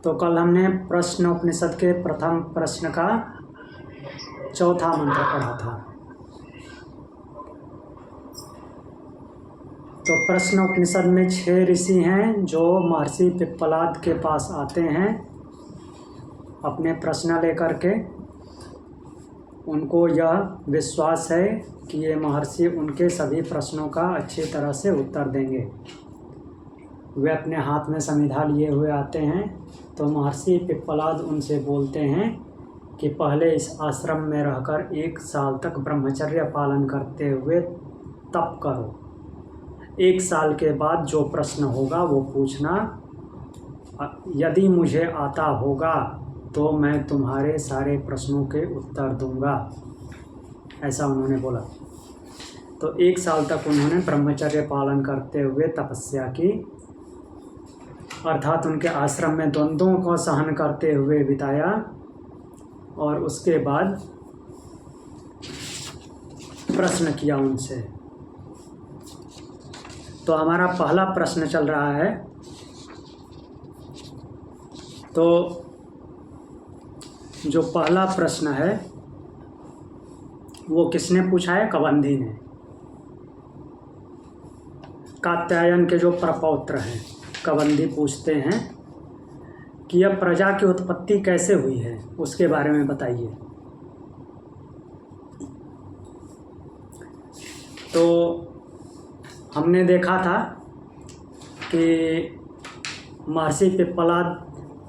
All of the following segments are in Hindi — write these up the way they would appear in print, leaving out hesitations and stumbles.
तो कल हमने प्रश्न उपनिषद के प्रथम प्रश्न का चौथा मंत्र पढ़ा था। तो प्रश्न उपनिषद में 6 ऋषि हैं जो महर्षि पिप्पलाद के पास आते हैं अपने प्रश्न लेकर के। उनको यह विश्वास है कि ये महर्षि उनके सभी प्रश्नों का अच्छी तरह से उत्तर देंगे। वे अपने हाथ में समिधा लिए हुए आते हैं। तो महर्षि पिप्पलाद उनसे बोलते हैं कि पहले इस आश्रम में रहकर 1 साल तक ब्रह्मचर्य पालन करते हुए तप करो। 1 साल के बाद जो प्रश्न होगा वो पूछना। यदि मुझे आता होगा तो मैं तुम्हारे सारे प्रश्नों के उत्तर दूंगा, ऐसा उन्होंने बोला। तो 1 साल तक उन्होंने ब्रह्मचर्य पालन करते हुए तपस्या की, अर्थात उनके आश्रम में द्वंद्वों को सहन करते हुए बिताया। और उसके बाद प्रश्न किया उनसे। तो हमारा पहला प्रश्न चल रहा है। तो जो पहला प्रश्न है वो किसने पूछा है? कबंधी ने। कात्यायन के जो प्रपौत्र हैं कबंधी पूछते हैं कि यह प्रजा की उत्पत्ति कैसे हुई है, उसके बारे में बताइए। तो हमने देखा था कि महर्षि पिप्पलाद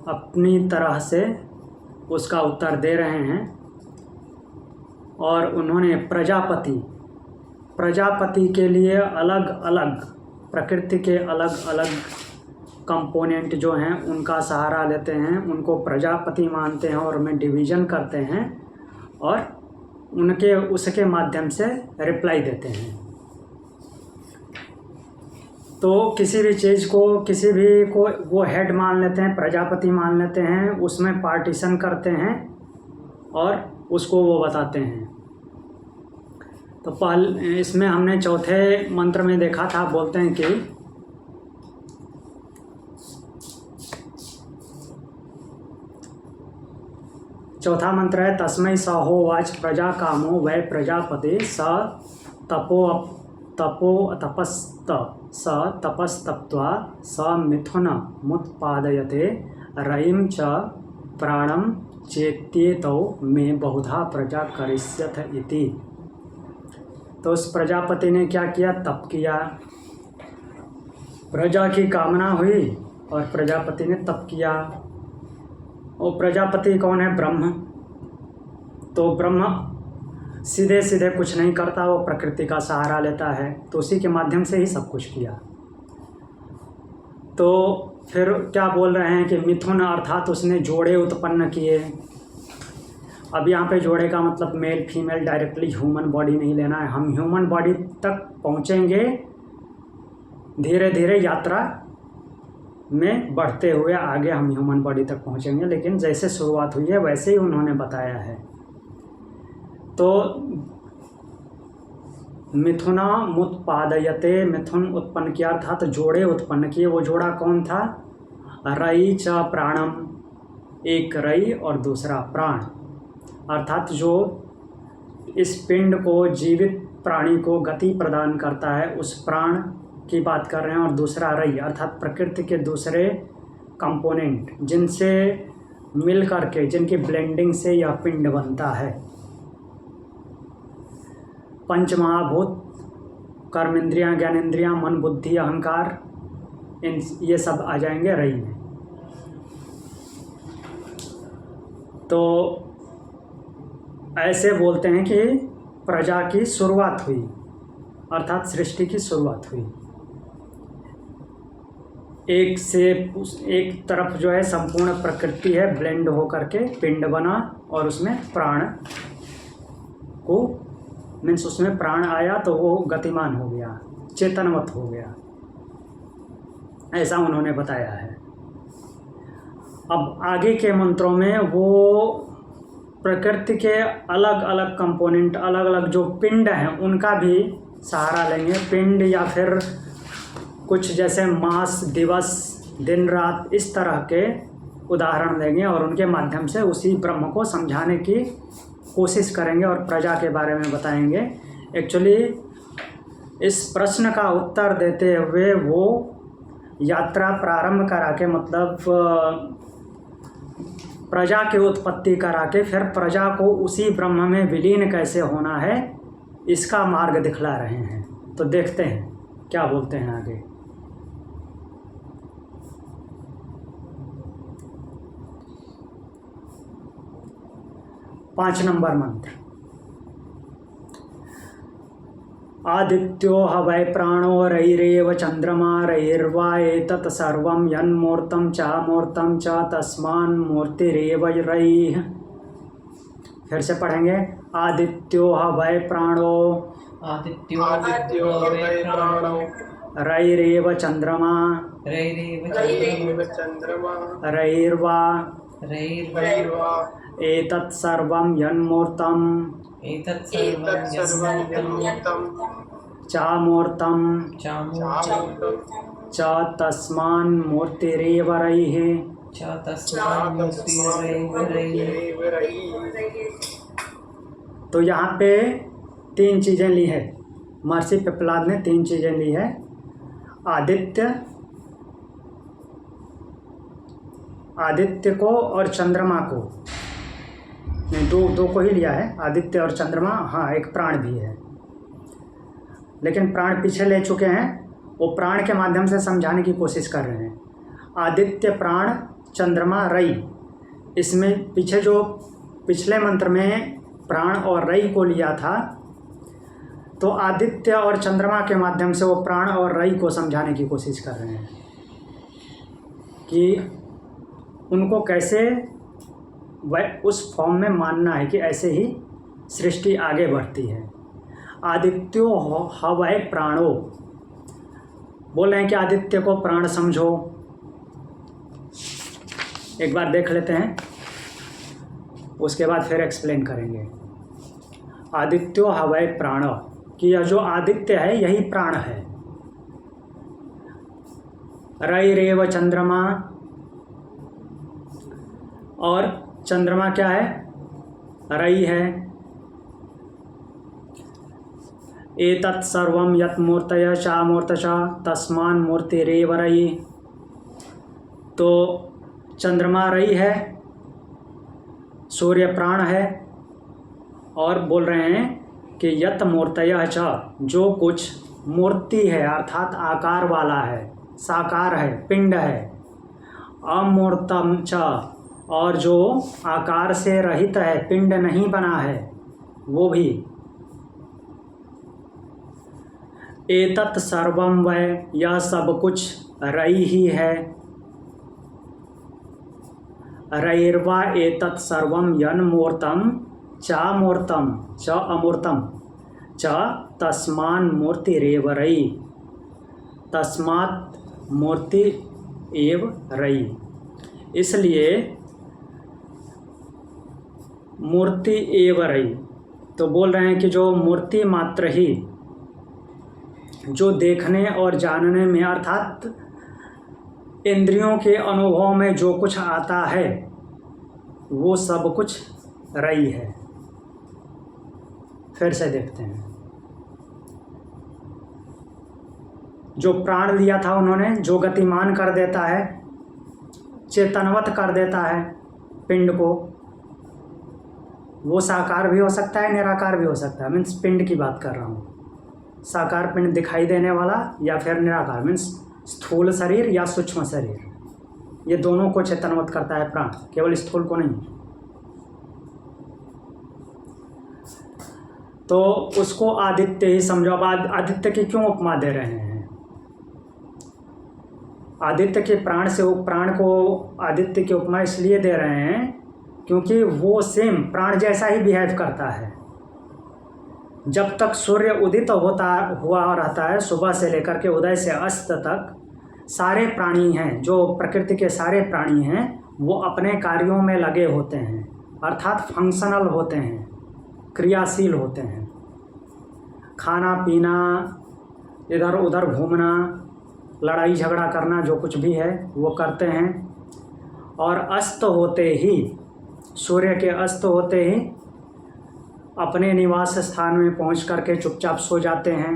अपनी तरह से उसका उत्तर दे रहे हैं और उन्होंने प्रजापति के लिए अलग अलग प्रकृति के अलग अलग कंपोनेंट जो हैं उनका सहारा लेते हैं, उनको प्रजापति मानते हैं और उनमें डिवीज़न करते हैं और उसके माध्यम से रिप्लाई देते हैं। तो किसी भी चीज़ को वो हेड मान लेते हैं, प्रजापति मान लेते हैं, उसमें पार्टीशन करते हैं और उसको वो बताते हैं। तो इसमें हमने चौथे मंत्र में देखा था, बोलते हैं कि चौथा मंत्र है तस्मै स होवाच प्रजा कामो वै प्रजापति स तपस्तप्त्वा स मिथुन मुत्पादयते रयिं च प्राणं चेत्येतौ मे बहुधा प्रजा करिष्यथ इति। तो उस प्रजापति ने क्या किया? तप किया, प्रजा की कामना हुई और प्रजापति ने तप किया। और प्रजापति कौन है? ब्रह्म। तो ब्रह्म सीधे सीधे कुछ नहीं करता, वो प्रकृति का सहारा लेता है, तो उसी के माध्यम से ही सब कुछ किया। तो फिर क्या बोल रहे हैं कि मिथुन अर्थात उसने जोड़े उत्पन्न किए। अब यहाँ पे जोड़े का मतलब male female, directly human body नहीं लेना है। हम ह्यूमन बॉडी तक पहुँचेंगे धीरे धीरे यात्रा में बढ़ते हुए, आगे हम ह्यूमन बॉडी तक पहुँचेंगे, लेकिन जैसे शुरुआत हुई है वैसे ही उन्होंने बताया है। तो मिथुना मुत्पादयते, मिथुन उत्पन्न किया अर्थात जोड़े उत्पन्न किए। वो जोड़ा कौन था? रई च प्राणम, एक रई और दूसरा प्राण, अर्थात जो इस पिंड को, जीवित प्राणी को गति प्रदान करता है, उस प्राण की बात कर रहे हैं। और दूसरा रई अर्थात प्रकृति के दूसरे कंपोनेंट जिनसे मिल करके, जिनकी ब्लेंडिंग से यह पिंड बनता है। पंच महाभूत, कर्मेंद्रियां, ज्ञानेंद्रियां, मन, बुद्धि, अहंकार, ये सब आ जाएंगे रई में। तो ऐसे बोलते हैं कि प्रजा की शुरुआत हुई, अर्थात सृष्टि की शुरुआत हुई। एक तरफ जो है संपूर्ण प्रकृति है, ब्लेंड होकर के पिंड बना और उसमें प्राण को उसमें प्राण आया तो वो गतिमान हो गया, चेतनवत हो गया, ऐसा उन्होंने बताया है। अब आगे के मंत्रों में वो प्रकृति के अलग अलग कंपोनेंट, अलग अलग जो पिंड हैं उनका भी सहारा लेंगे। पिंड या फिर कुछ जैसे मास, दिवस, दिन रात, इस तरह के उदाहरण देंगे और उनके माध्यम से उसी ब्रह्म को समझाने की कोशिश करेंगे और प्रजा के बारे में बताएंगे। एक्चुअली इस प्रश्न का उत्तर देते हुए वो यात्रा प्रारंभ करा के, मतलब प्रजा की उत्पत्ति करा के फिर प्रजा को उसी ब्रह्म में विलीन कैसे होना है इसका मार्ग दिखला रहे हैं। तो देखते हैं क्या बोलते हैं आगे। 5 नंबर मंत्र। आदित्यो ह वै प्राणो रैरेव चंद्रमा रैर्वा एतत् सर्वं यन्मूर्तं चामूर्तं च तस्मान् मूर्तिरेव रैः। फिर से पढ़ेंगे। आदित्यो ह वै प्राणो वै प्राणो रैरेव चंद्रमा रैर्वा एतत् सर्वं यन्मूर्तं चामूर्तं च तस्मान् मूर्तिरेव रैः। तो यहाँ पे 3 चीज़ें ली है महर्षि पिप्पलाद ने। 3 चीज़ें ली है। आदित्य को और चंद्रमा को, नहीं, दो को ही लिया है, आदित्य और चंद्रमा। हाँ, एक प्राण भी है, लेकिन प्राण पीछे ले चुके हैं, वो प्राण के माध्यम से समझाने की कोशिश कर रहे हैं। आदित्य, प्राण, चंद्रमा, रई। इसमें पीछे जो पिछले मंत्र में प्राण और रई को लिया था, तो आदित्य और चंद्रमा के माध्यम से वो प्राण और रई को समझाने की कोशिश कर रहे हैं कि उनको कैसे वह उस फॉर्म में मानना है कि ऐसे ही सृष्टि आगे बढ़ती है। आदित्यो ह वै प्राणो, बोल रहे हैं कि आदित्य को प्राण समझो। एक बार देख लेते हैं, उसके बाद फिर एक्सप्लेन करेंगे। आदित्यो ह वै प्राण, कि यह जो आदित्य है यही प्राण है। रैरेव चंद्रमा, और चंद्रमा क्या है? रई है। एतत् सर्वं यत् मूर्तय चामूर्तच तस्मान् मूर्तिरेव रई। तो चंद्रमा रई है, सूर्य प्राण है, और बोल रहे हैं कि यत् मूर्तय च, जो कुछ मूर्ति है अर्थात आकार वाला है, साकार है, पिंड है। अमूर्तम च, और जो आकार से रहित है, पिंड नहीं बना है, वो भी। एतत् सर्वं वै, यह सब कुछ रई ही है। रैर्वा एतत् सर्वं यन्मूर्तं चामूर्तं च अमूर्तं च तस्मान् मूर्तिरेव रई। तस्मात् मूर्ति एव रई। इसलिए मूर्ति एव रई। तो बोल रहे हैं कि जो मूर्ति मात्र ही, जो देखने और जानने में अर्थात इंद्रियों के अनुभव में जो कुछ आता है, वो सब कुछ रई है। फिर से देखते हैं। जो प्राण लिया था उन्होंने, जो गतिमान कर देता है, चेतनवत कर देता है पिंड को, वो साकार भी हो सकता है, निराकार भी हो सकता है। मीन्स पिंड की बात कर रहा हूँ। साकार पिंड दिखाई देने वाला, या फिर निराकार मीन्स स्थूल शरीर या सूक्ष्म शरीर। ये दोनों को चेतनवत करता है प्राण, केवल स्थूल को नहीं। तो उसको आदित्य ही समझो। अब आदित्य की क्यों उपमा दे रहे हैं? आदित्य के प्राण से, वो प्राण को आदित्य की उपमा इसलिए दे रहे हैं क्योंकि वो सेम प्राण जैसा ही बिहेव करता है। जब तक सूर्य उदित हुआ रहता है, सुबह से लेकर के उदय से अस्त तक, सारे प्राणी हैं, जो प्रकृति के सारे प्राणी हैं, वो अपने कार्यों में लगे होते हैं, अर्थात फंक्शनल होते हैं, क्रियाशील होते हैं। खाना पीना, इधर उधर घूमना, लड़ाई झगड़ा करना, जो कुछ भी है वो करते हैं। और अस्त होते ही, सूर्य के अस्त होते ही अपने निवास स्थान में पहुंच करके चुपचाप सो जाते हैं।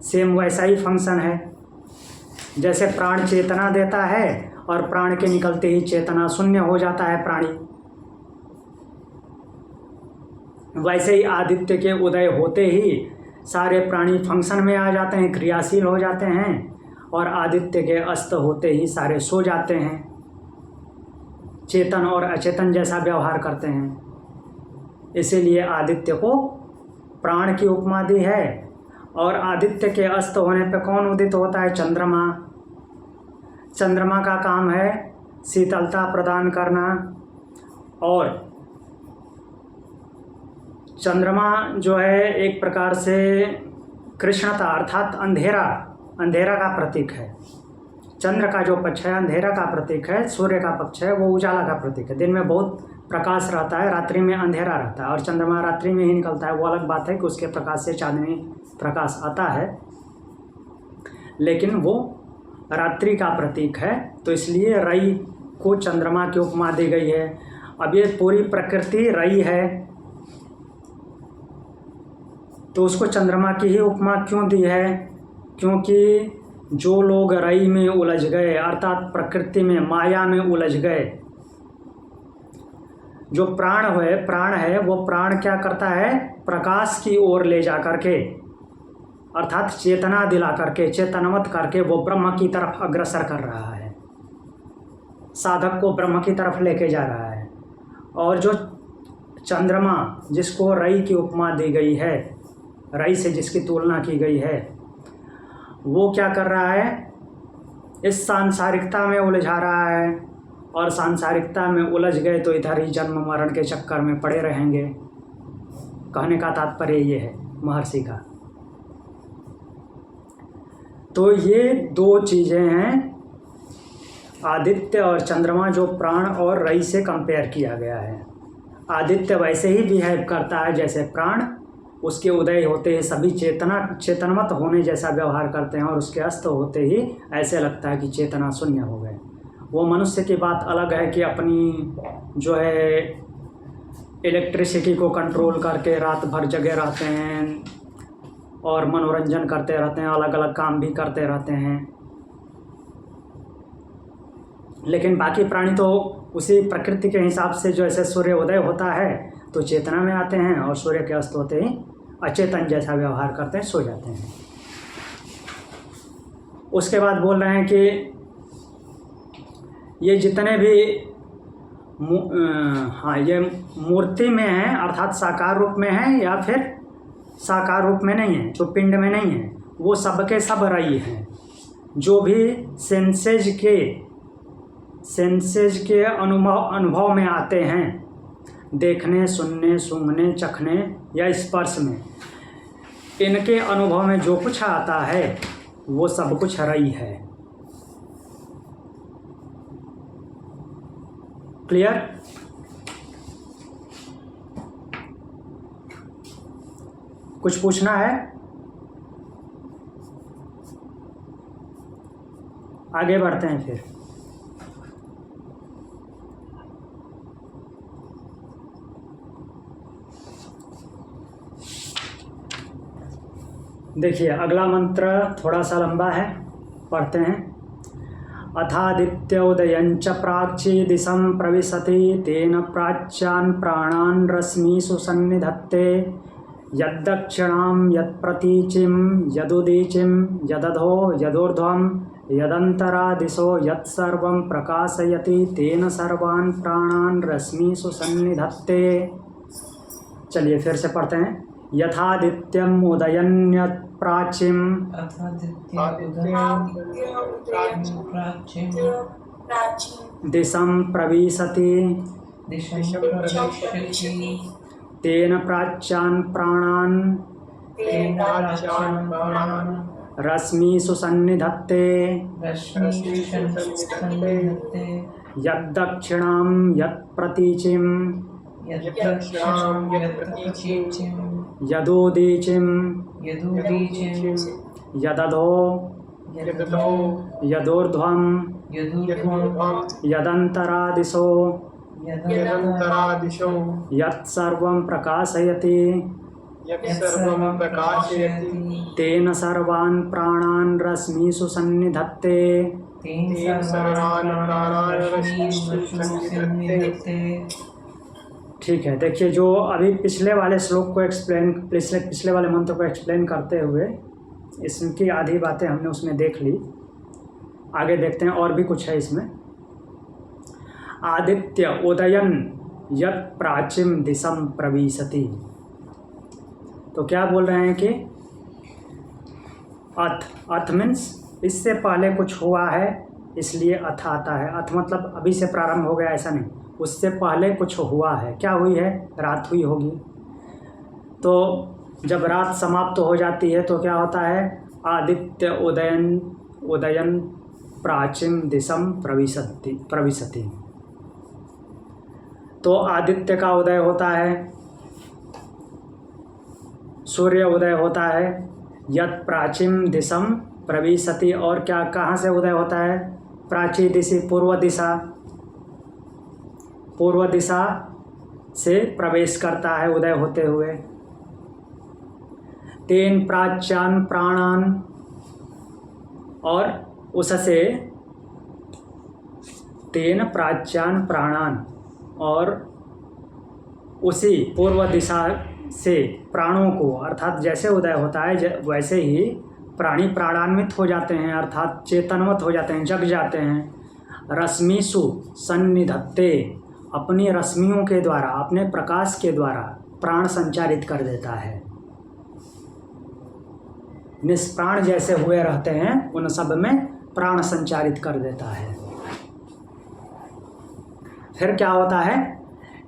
सेम वैसा ही फंक्शन है, जैसे प्राण चेतना देता है और प्राण के निकलते ही चेतना शून्य हो जाता है प्राणी, वैसे ही आदित्य के उदय होते ही सारे प्राणी फंक्शन में आ जाते हैं, क्रियाशील हो जाते हैं, और आदित्य के अस्त होते ही सारे सो जाते हैं, चेतन और अचेतन जैसा व्यवहार करते हैं। इसीलिए आदित्य को प्राण की उपमा दी है। और आदित्य के अस्त होने पर कौन उदित होता है? चंद्रमा। चंद्रमा का काम है शीतलता प्रदान करना, और चंद्रमा जो है एक प्रकार से कृष्णता अर्थात अंधेरा का प्रतीक है। चंद्र का जो पक्ष है अंधेरा का प्रतीक है, सूर्य का पक्ष है वो उजाला का प्रतीक है। दिन में बहुत प्रकाश रहता है, रात्रि में अंधेरा रहता है, और चंद्रमा रात्रि में ही निकलता है। वो अलग बात है कि उसके प्रकाश से चांदनी प्रकाश आता है, लेकिन वो रात्रि का प्रतीक है, तो इसलिए रई को चंद्रमा की उपमा दी गई है। अब ये पूरी प्रकृति रई है, तो उसको चंद्रमा की ही उपमा क्यों दी है? क्योंकि जो लोग रई में उलझ गए, अर्थात प्रकृति में, माया में उलझ गए, जो प्राण है वो प्राण क्या करता है? प्रकाश की ओर ले जा करके, अर्थात चेतना दिला करके, चेतनवत करके वो ब्रह्म की तरफ अग्रसर कर रहा है, साधक को ब्रह्म की तरफ लेके जा रहा है। और जो चंद्रमा जिसको रई की उपमा दी गई है, रई से जिसकी तुलना की गई है, वो क्या कर रहा है? इस सांसारिकता में उलझा रहा है, और सांसारिकता में उलझ गए तो इधर ही जन्म मरण के चक्कर में पड़े रहेंगे। कहने का तात्पर्य ये है महर्षि का। तो ये दो चीज़ें हैं, आदित्य और चंद्रमा, जो प्राण और रई से कंपेयर किया गया है। आदित्य वैसे ही बिहेव करता है जैसे प्राण, उसके उदय होते ही सभी चेतनवत होने जैसा व्यवहार करते हैं, और उसके अस्त होते ही ऐसे लगता है कि चेतना शून्य हो गए। वो मनुष्य की बात अलग है कि अपनी जो है इलेक्ट्रिसिटी को कंट्रोल करके रात भर जगे रहते हैं और मनोरंजन करते रहते हैं, अलग अलग काम भी करते रहते हैं, लेकिन बाकी प्राणी तो उसी प्रकृति के हिसाब से जैसे सूर्य उदय होता है तो चेतना में आते हैं, और सूर्य के अस्त होते ही अचेतन जैसा व्यवहार करते हैं, सो जाते हैं। उसके बाद बोल रहे हैं कि ये जितने भी ये मूर्ति में हैं, अर्थात साकार रूप में हैं या फिर साकार रूप में नहीं है, जो पिंड में नहीं है, वो सबके सब रई हैं। जो भी सेंसेज के अनुभव में आते हैं, देखने, सुनने, सूंघने, चखने या स्पर्श में, इनके अनुभव में जो कुछ आता है वो सब कुछ रई है। क्लियर? कुछ पूछना है? आगे बढ़ते हैं फिर। देखिए अगला मंत्र थोड़ा सा लंबा है, पढ़ते हैं। अथादित्योदयञ्च प्राच्ये दिशं प्रविशति तेन प्राच्यान् प्राणान् रश्मिषु सन्निधत्ते यद्दक्षिणां यत्प्रतीचिं यदुदीचिं यदधो यदूर्ध्वं यदन्तरादिशो यत्सर्वं प्रकाशयति तेन सर्वान् प्राणान् रश्मिषु सन्निधत्ते। चलिए फिर से पढ़ते हैं। यथादित्यम् उदयन्यत् प्राचीं दिशं प्रविशति तेन प्राच्यान् प्राणान् रश्मिषु सन्निधत्ते यद्दक्षिणां यत्प्रतीचिं यदुदीचिं यदधो यदूर्ध्वं यदूर्ध्वं यदन्तरादिशो यदन्तरादिशो यत्सर्वं प्रकाशयति यत्सर्वं प्रकाशयति तेन सर्वान् प्राणान् रश्मिषु सन्निधत्ते। तेन सर्वान् प्राणान् रश्मिषु सन्निधत्ते। ठीक है, देखिए जो अभी पिछले वाले श्लोक को पिछले वाले मंत्र को एक्सप्लेन करते हुए इसकी आधी बातें हमने उसमें देख ली। आगे देखते हैं, और भी कुछ है इसमें। आदित्य उदयन यत् प्राचीम दिशम प्रविशति। तो क्या बोल रहे हैं कि अथ मीन्स इससे पहले कुछ हुआ है इसलिए अथ आता है। अथ मतलब अभी से प्रारंभ हो गया ऐसा नहीं, उससे पहले कुछ हुआ है। क्या हुई है? रात हुई होगी। तो जब रात समाप्त हो जाती है तो क्या होता है? आदित्य उदयन प्राचीन दिशम प्रविशति। तो आदित्य का उदय होता है, सूर्य उदय होता है, यत् प्राचीन दिशम प्रविशति। और क्या, कहाँ से उदय होता है? प्राची दिशि, पूर्व दिशा से प्रवेश करता है उदय होते हुए। तेन प्राच्यान प्राणान, और उससे तेन प्राच्यान प्राणान, और उसी पूर्व दिशा से प्राणों को, अर्थात जैसे उदय होता है वैसे ही प्राणी प्राणान्वित हो जाते हैं, अर्थात चेतनवत हो जाते हैं, जग जाते हैं। रश्मिषु सन्निधत्ते, अपनी रश्मियों के द्वारा, अपने प्रकाश के द्वारा प्राण संचारित कर देता है। निष्प्राण जैसे हुए रहते हैं उन सब में प्राण संचारित कर देता है। फिर क्या होता है?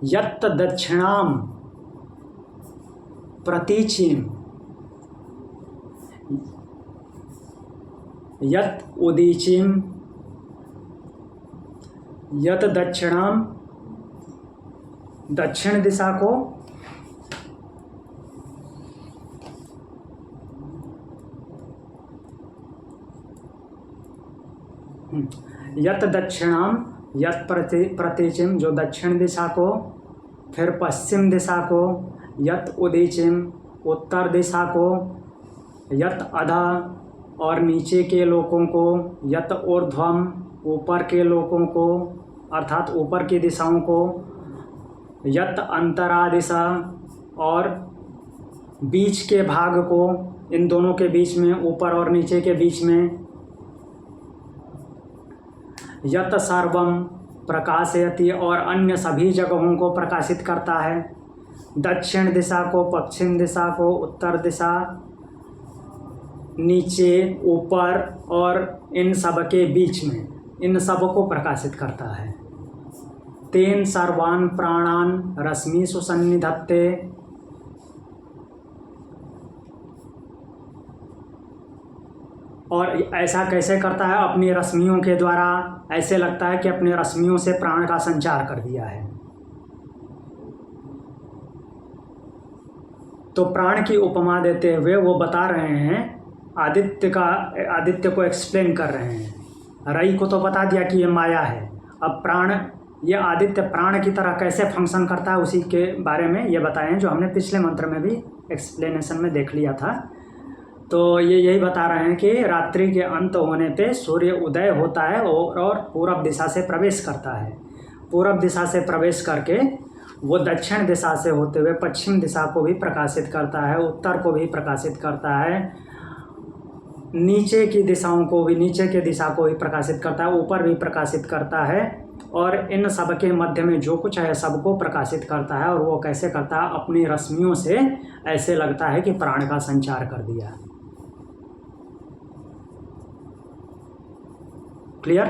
यत् दक्षिणाम प्रतीचिम यत् उदीचिम यत् दक्षिणाम, दक्षिण दिशा को यत् दक्षिणाम यत् प्रतीचिम, जो दक्षिण दिशा को, फिर पश्चिम दिशा को, यत् उदीचिम उत्तर दिशा को, यत् अधा और नीचे के लोकों को, यत् ऊर्ध्वम ऊपर के लोकों को अर्थात ऊपर की दिशाओं को, यत् अंतरादिशा और बीच के भाग को, इन दोनों के बीच में, ऊपर और नीचे के बीच में, यत् सर्वम प्रकाशयति और अन्य सभी जगहों को प्रकाशित करता है। दक्षिण दिशा को, पश्चिम दिशा को, उत्तर दिशा, नीचे, ऊपर और इन सब के बीच में, इन सब को प्रकाशित करता है। तेन सर्वान् प्राणान् रश्मिषु सन्निधत्ते। और ऐसा कैसे करता है? अपनी रश्मियों के द्वारा। ऐसे लगता है कि अपनी रश्मियों से प्राण का संचार कर दिया है। तो प्राण की उपमा देते हुए वो बता रहे हैं, आदित्य को एक्सप्लेन कर रहे हैं। रई को तो बता दिया कि ये माया है, अब प्राण, ये आदित्य प्राण की तरह कैसे फंक्शन करता है उसी के बारे में ये बताए हैं, जो हमने पिछले मंत्र में भी एक्सप्लेनेशन में देख लिया था। तो ये यही बता रहे हैं कि रात्रि के अंत होने पे सूर्य उदय होता है और पूरब दिशा से प्रवेश करता है। पूरब दिशा से प्रवेश करके वो दक्षिण दिशा से होते हुए पश्चिम दिशा को भी प्रकाशित करता है, उत्तर को भी प्रकाशित करता है, नीचे की दिशाओं को भी, नीचे के दिशा को भी प्रकाशित करता है, ऊपर भी प्रकाशित करता है, और इन सब के मध्य में जो कुछ है सबको प्रकाशित करता है। और वो कैसे करता है? अपनी रश्मियों से ऐसे लगता है कि प्राण का संचार कर दिया। क्लियर?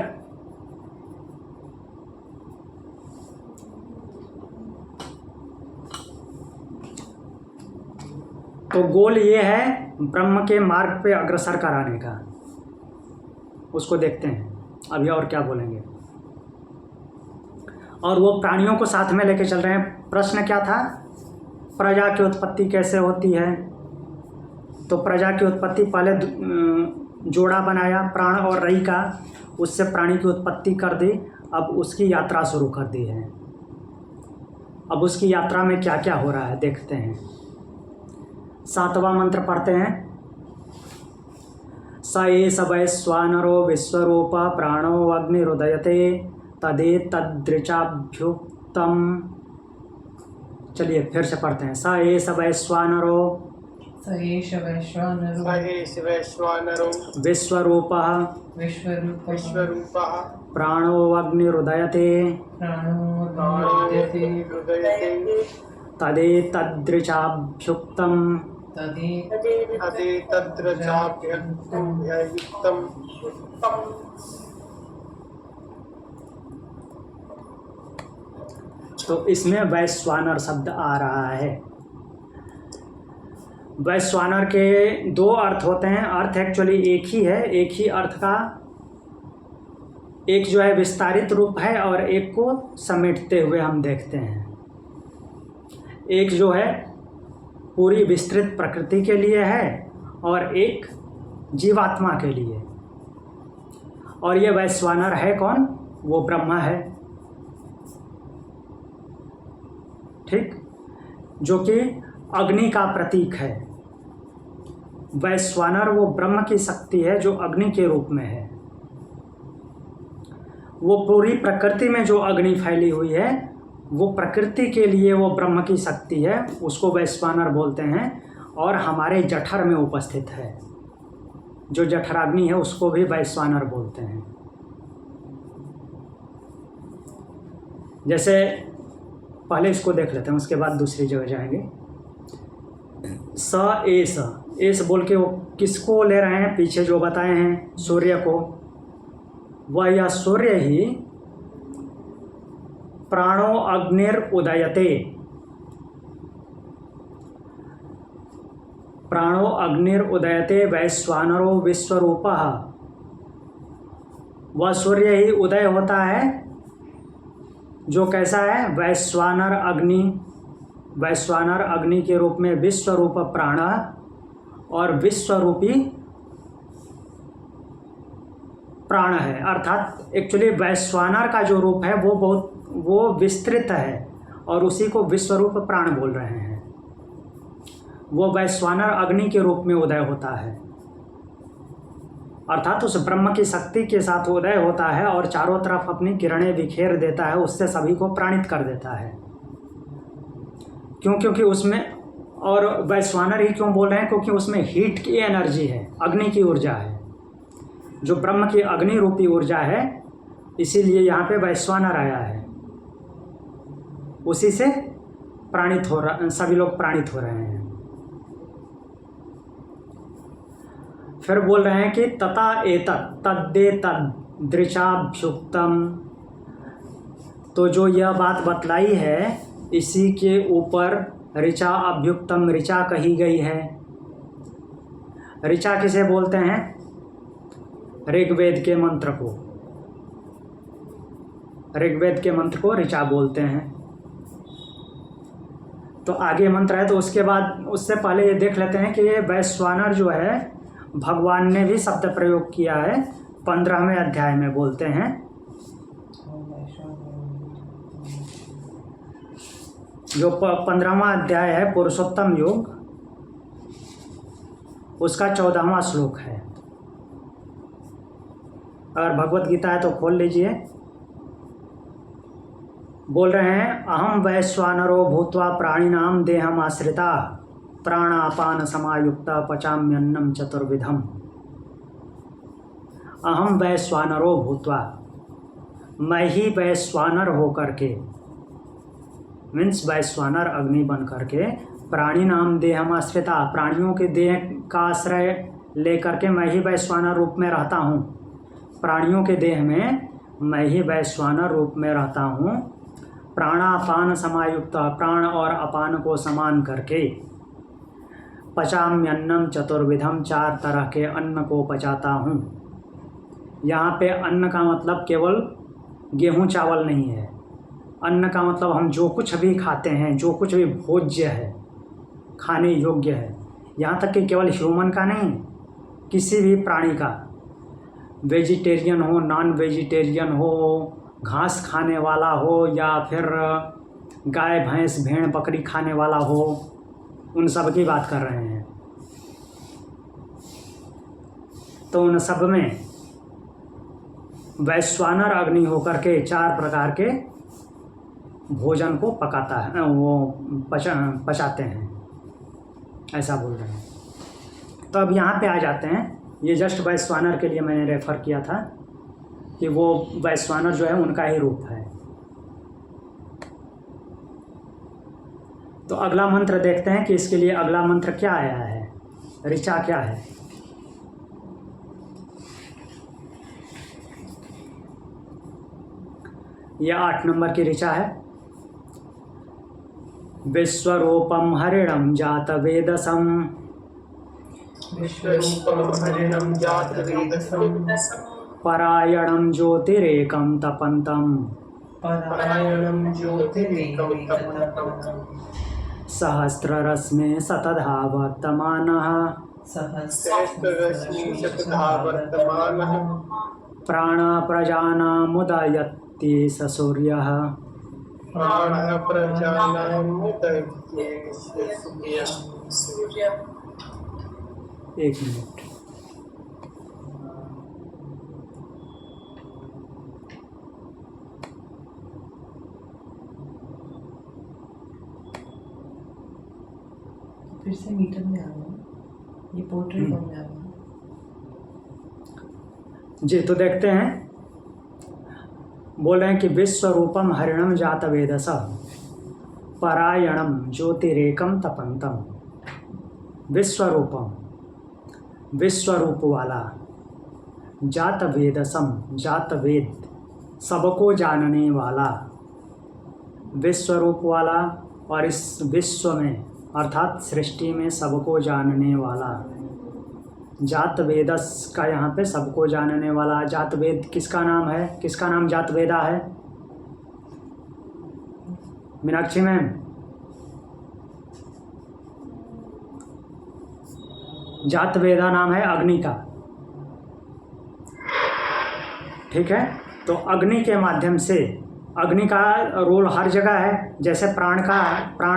तो गोल ये है ब्रह्म के मार्ग पे अग्रसर कराने का। उसको देखते हैं अभी और क्या बोलेंगे। और वो प्राणियों को साथ में लेके चल रहे हैं। प्रश्न क्या था? प्रजा की उत्पत्ति कैसे होती है? तो प्रजा की उत्पत्ति पहले जोड़ा बनाया प्राण और रई का, उससे प्राणी की उत्पत्ति कर दी। अब उसकी यात्रा शुरू कर दी है। अब उसकी यात्रा में क्या क्या हो रहा है देखते हैं। 7वां मंत्र पढ़ते हैं। स एष वैश्वानरो विश्वरूप प्राणो अग्निरुदयते तदेतदृचाभ्युक्तम्। चलिए फिर से पढ़ते हैं। स एष वैश्वानरो स एष वैश्वानरो वैश्वानरो विश्वरूपः विश्वरूपः प्राणो अग्निरुदयते प्राणोऽग्निरुदयते हृदयते तदेतदृचाभ्युक्तम्। तदेतद्रचाभ्युक्तम्। तो इसमें वैश्वानर शब्द आ रहा है। वैश्वानर के 2 अर्थ होते हैं। अर्थ एक्चुअली एक ही है, एक ही अर्थ का, एक जो है विस्तारित रूप है और एक को समेटते हुए हम देखते हैं। एक जो है पूरी विस्तृत प्रकृति के लिए है और एक जीवात्मा के लिए। और ये वैश्वानर है कौन? वो ब्रह्मा है, ठीक, जो कि अग्नि का प्रतीक है। वैश्वानर वो ब्रह्म की शक्ति है जो अग्नि के रूप में है। वो पूरी प्रकृति में जो अग्नि फैली हुई है वो प्रकृति के लिए वो ब्रह्म की शक्ति है, उसको वैश्वानर बोलते हैं। और हमारे जठर में उपस्थित है, जो जठराग्नि है उसको भी वैश्वानर बोलते हैं। जैसे पहले इसको देख लेते हैं, उसके बाद दूसरी जगह जाएंगे। स एस, एस बोल के वो किसको ले रहे हैं? पीछे जो बताए हैं सूर्य को। वह यह सूर्य ही प्राणो अग्निर उदयते, प्राणो अग्निर उदयते वैश्वानरो विश्वरूपः। वह सूर्य ही उदय होता है जो कैसा है? वैश्वानर अग्नि, वैश्वानर अग्नि के रूप में विश्वरूप प्राण और विश्वरूपी प्राण है। अर्थात एक्चुअली वैश्वानर का जो रूप है वो विस्तृत है और उसी को विश्वरूप प्राण बोल रहे हैं। वो वैश्वानर अग्नि के रूप में उदय होता है, अर्थात उस ब्रह्म की शक्ति के साथ उदय होता है और चारों तरफ अपनी किरणें बिखेर देता है, उससे सभी को प्राणित कर देता है। क्यों? क्योंकि उसमें, और वैश्वानर ही क्यों बोल रहे हैं? क्योंकि उसमें हीट की एनर्जी है, अग्नि की ऊर्जा है, जो ब्रह्म की अग्नि रूपी ऊर्जा है, इसीलिए यहाँ पे वैश्वानर आया है। उसी से प्राणित हो रहा, सभी लोग प्राणित हो रहे हैं। फिर बोल रहे हैं कि तथा एतत् तद्देतदृचाभ्युक्तम्। तो जो यह बात बतलाई है इसी के ऊपर ऋचा अभ्युक्तम, ऋचा कही गई है। ऋचा किसे बोलते हैं? ऋग्वेद के मंत्र को, ऋग्वेद के मंत्र को ऋचा बोलते हैं। तो आगे मंत्र है, तो उसके बाद, उससे पहले ये देख लेते हैं कि ये वैश्वानर जो है भगवान ने भी शब्द प्रयोग किया है, 15वें अध्याय में बोलते हैं। जो 15वां अध्याय है पुरुषोत्तम योग, उसका 14वां श्लोक है। अगर भगवत गीता है तो खोल लीजिए। बोल रहे हैं, अहम वैश्वानरो भूत्वा प्राणिनाम देहम आश्रिता प्राणापान समायुक्ता पचाम्यन्नम चतुर्विधम। अहम वैश्वानरो भूत्वा, मैं ही वैश्वानर होकर के, मीन्स वैश्वानर अग्नि बन करके, प्राणी नाम देहम आश्रिता, प्राणियों के देह का आश्रय लेकर के मैं ही वैश्वानर रूप में रहता हूँ। प्राणियों के देह में मैं ही वैश्वानर रूप में रहता हूँ। प्राणापान समायुक्त, प्राण और अपान को समान करके, पचाम्यन्नम चतुर्विधम, 4 तरह के अन्न को पचाता हूँ। यहाँ पे अन्न का मतलब केवल गेहूँ चावल नहीं है। अन्न का मतलब हम जो कुछ भी खाते हैं, जो कुछ भी भोज्य है, खाने योग्य है, यहाँ तक कि केवल ह्यूमन का नहीं, किसी भी प्राणी का, वेजिटेरियन हो, नॉन वेजिटेरियन हो, घास खाने वाला हो या फिर गाय भैंस भेड़ बकरी खाने वाला हो, उन सब की बात कर रहे हैं। तो उन सब में वैश्वानर अग्नि होकर के 4 प्रकार के भोजन को पकाता है, वो पचाते हैं, ऐसा बोल रहे हैं। तो अब यहाँ पे आ जाते हैं, ये जस्ट वैश्वानर के लिए मैंने रेफ़र किया था कि वो वैश्वानर जो है उनका ही रूप है। तो अगला मंत्र देखते हैं कि इसके लिए अगला मंत्र क्या आया है, ऋचा क्या है। ये 8 नंबर की ऋचा है। विश्वरूपम हरिणम जातवेदसम विश्वरूपं हरिणं जातवेदसं परायणम ज्योतिरेकम तपंतम परायणं ज्योतिरेकं तपन्तम् सहस्ररश्मे सतधा वर्तमानः सहस्ररश्मि शतधा वर्तमानः प्राणप्रजानामुदयति स सूर्यः प्राणः प्रजानामुदयति सूर्यः। 1 मिनट। फिर से मीटर में आ गया, ये पोर्ट्री फॉर्म में आ गया। जी, तो देखते हैं, बोल रहे हैं कि विश्वरूपम हरिणम जातवेदस परायणम ज्योतिरेकम तपंतम। विश्वरूपम, विश्वरूप वाला, जातवेदसम, जातवेद, सबको जानने वाला, विश्वरूप वाला, और इस विश्व में अर्थात सृष्टि में सबको जानने वाला। जातवेदस का यहाँ पे सबको जानने वाला। जातवेद किसका नाम है, किसका नाम जातवेदा है? मीनाक्षी मैम, जातवेदा नाम है अग्नि का, ठीक है। तो अग्नि के माध्यम से, अग्नि का रोल हर जगह है, जैसे प्राण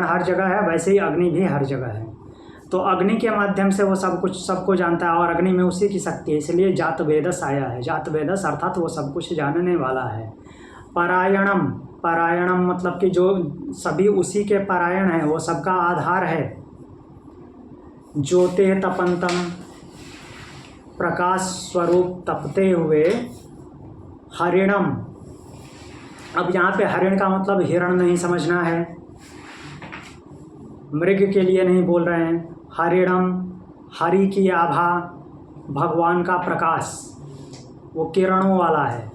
हर जगह है, वैसे ही अग्नि भी हर जगह है। तो अग्नि के माध्यम से वो सब कुछ सबको जानता है, और अग्नि में उसी की शक्ति है, इसलिए जातवेदस आया है। जातवेदस अर्थात वो सब कुछ जानने वाला है। परायणम, परायणम मतलब कि जो सभी उसी के परायण है, वो सबका आधार है। ज्योति तपंतम, प्रकाश स्वरूप तपते हुए। हरिणम, अब यहाँ पे हरिण का मतलब हिरण नहीं समझना है, मृग के लिए नहीं बोल रहे हैं। हरिणम, हरि की आभा, भगवान का प्रकाश, वो किरणों वाला है।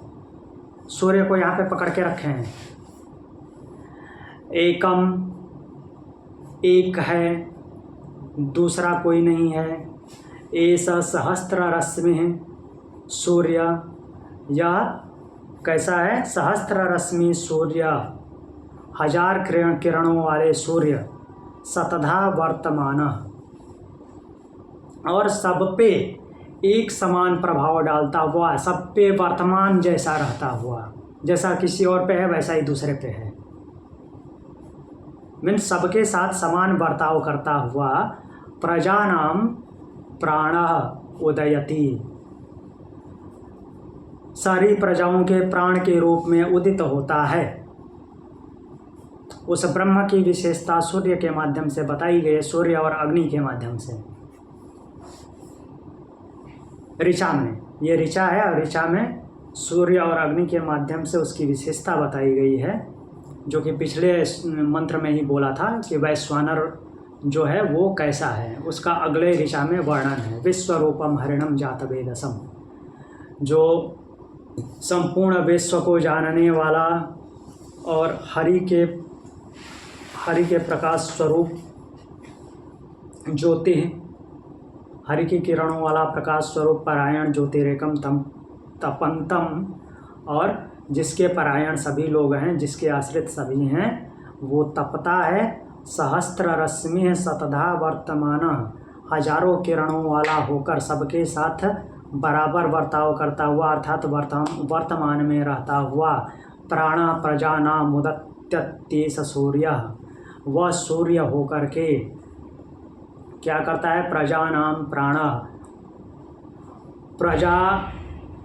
सूर्य को यहाँ पे पकड़ के रखे हैं। एकम, एक है, दूसरा कोई नहीं है। ऐसा सहस्त्र रश्मि सूर्य, यह कैसा है? सहस्त्र रश्मि सूर्य, 1000 किरणों वाले सूर्य। सतधा वर्तमान, और सब पे एक समान प्रभाव डालता हुआ, सब पे वर्तमान जैसा रहता हुआ, जैसा किसी और पे है वैसा ही दूसरे पे है। मीन सबके साथ समान बर्ताव करता हुआ। प्रजानाम प्राणः उदयति, सारी प्रजाओं के प्राण के रूप में उदित होता है। उस ब्रह्म की विशेषता सूर्य के माध्यम से बताई गई, सूर्य और अग्नि के माध्यम से। ऋचा में ये ऋचा है, और ऋचा में सूर्य और अग्नि के माध्यम से उसकी विशेषता बताई गई है, जो कि पिछले मंत्र में ही बोला था कि वैश्वानर जो है वो कैसा है, उसका अगले ऋचा में वर्णन है। विश्वरूपम हरिणम जातवेदसम, जो संपूर्ण विश्व को जानने वाला और हरि के प्रकाश स्वरूप ज्योति, हरि की किरणों वाला प्रकाश स्वरूप परायण ज्योतिरेकम तपंतम, और जिसके परायण सभी लोग हैं, जिसके आश्रित सभी हैं, वो तपता है। सहस्त्र रश्मि सतधा वर्तमान, हजारों किरणों वाला होकर सबके साथ बराबर बर्ताव करता हुआ अर्थात वर्तमान में रहता हुआ प्राण प्रजा नाम उदत्यतेस सूर्य, वह सूर्य होकर के क्या करता है? प्रजा नाम प्राण, प्रजा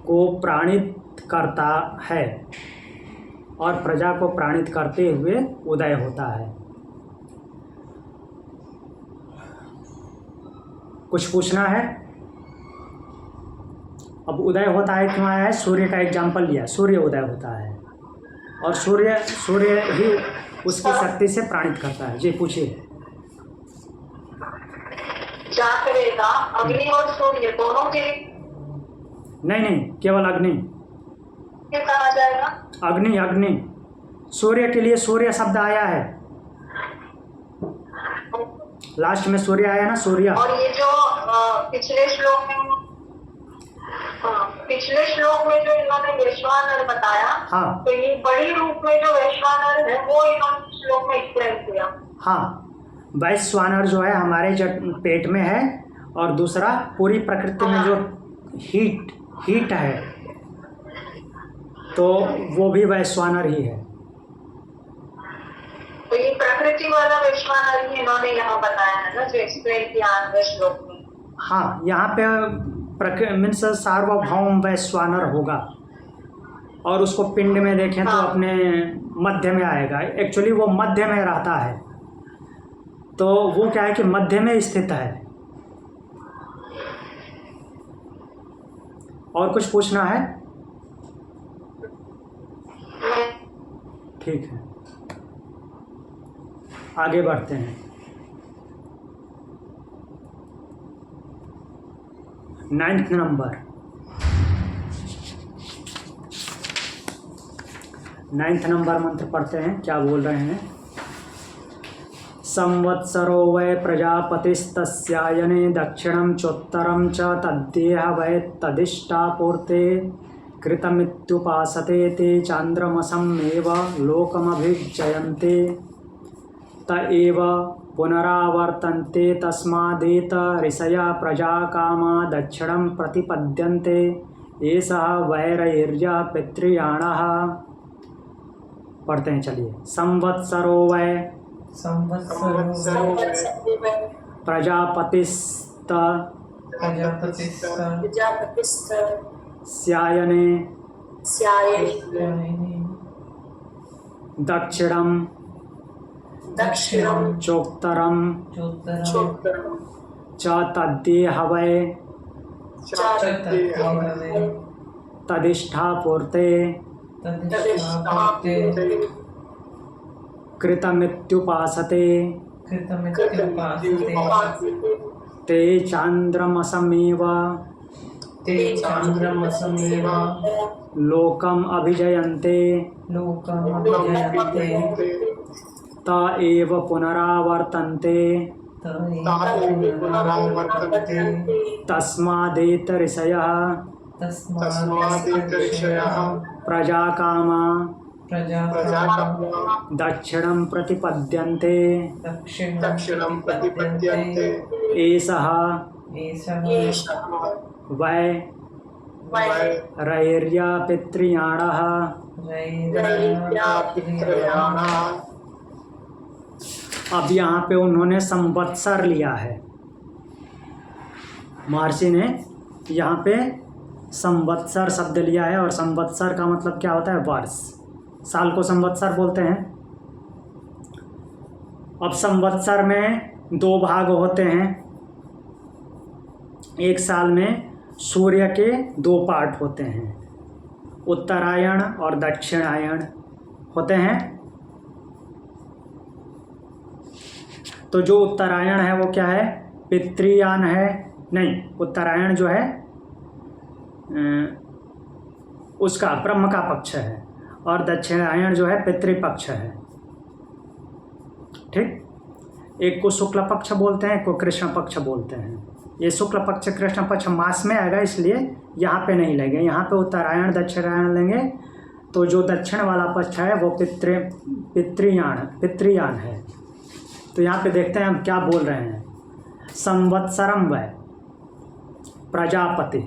को प्राणित करता है और प्रजा को प्राणित करते हुए उदय होता है। कुछ पूछना है? अब उदय होता है क्यों आया है? सूर्य का एग्जाम्पल लिया, सूर्य उदय होता है और सूर्य ही उसकी शक्ति से प्राणित करता है। जी पूछिए। क्या करेगा? अग्नि और सूर्य दोनों के नहीं, केवल अग्नि क्या कहा जाएगा? अग्नि। सूर्य के लिए सूर्य शब्द आया है, लास्ट में सूर्य आया ना, सूर्य। और ये जो पिछले श्लोक में जो इन्होंने वैश्वानर बताया, हाँ, तो ये बड़ी रूप में जो वैश्वानर है वो इन्होंने श्लोक में एक्सप्लेन किया। हाँ, वैश्वानर जो है हमारे पेट में है और दूसरा पूरी प्रकृति में जो हीट है तो वो भी वैश्वानर ही है। तो ये प्रकृति वाला वैश्वानर ही इन्होंने यहाँ बताया है ना, जो एक्सप्लेन किया है श्लोक में। हाँ, यहाँ पे मीन्स सार्वभौम वैश्वानर होगा और उसको पिंड में देखें तो अपने मध्य में आएगा। एक्चुअली वो मध्य में रहता है, तो वो क्या है कि मध्य में स्थित है। और कुछ पूछना है? ठीक है, आगे बढ़ते हैं। 9th नंबर, 9th नंबर मंत्र पढ़ते हैं। क्या बोल रहे हैं? संवत्सरो वै प्रजापतिस्तस्यायने दक्षिणं चोत्तरं च तद्देह वै तदिष्टापूर्ते कृतमित्युपासते ते चान्द्रमसमेव लोकमभिजयन्ते त एव पुनरावर्तन्ते तस्मादेत ऋषया प्रजा कामा दक्षिणं प्रतिपद्यन्ते एषः वैरैर्यः पितृयाणः। पढ़ते हैं, चलिए। संवत्सरो वै प्रजापतिस्त स्यायने दक्षिणं चोत्तरं च तद्देह वै तदिष्टापूर्ते कृतमित्युपासते ते चान्द्रमसमेव लोकम अभिजयन्ते त एव पुनरावर्तन्ते तस्मादेत ऋषयः प्रजाकामा दक्षिणं प्रतिपद्यन्ते एषः वै रैर्यः पितृयाणः। अब यहाँ पे उन्होंने संवत्सर लिया है, महर्षि ने यहाँ पे संवत्सर शब्द लिया है और संवत्सर का मतलब क्या होता है? वर्ष। साल को संवत्सर बोलते हैं। अब संवत्सर में 2 भाग होते हैं। एक साल में सूर्य के 2 पार्ट होते हैं, उत्तरायण और दक्षिणायण होते हैं। तो जो उत्तरायण है वो क्या है? पितृयान है। नहीं, उत्तरायण जो है उसका ब्रह्म का पक्ष है और दक्षिणायन जो है पितृपक्ष है। ठीक, एक को शुक्ल पक्ष बोलते हैं, एक को कृष्ण पक्ष बोलते हैं। ये शुक्ल पक्ष कृष्ण पक्ष मास में आएगा, इसलिए यहाँ पे नहीं लेंगे। यहाँ पे उत्तरायण दक्षिणायन लेंगे। तो जो दक्षिण वाला पक्ष है वो पितृयान है। तो यहाँ पे देखते हैं हम क्या बोल रहे हैं। संवत्सरम वै प्रजापति।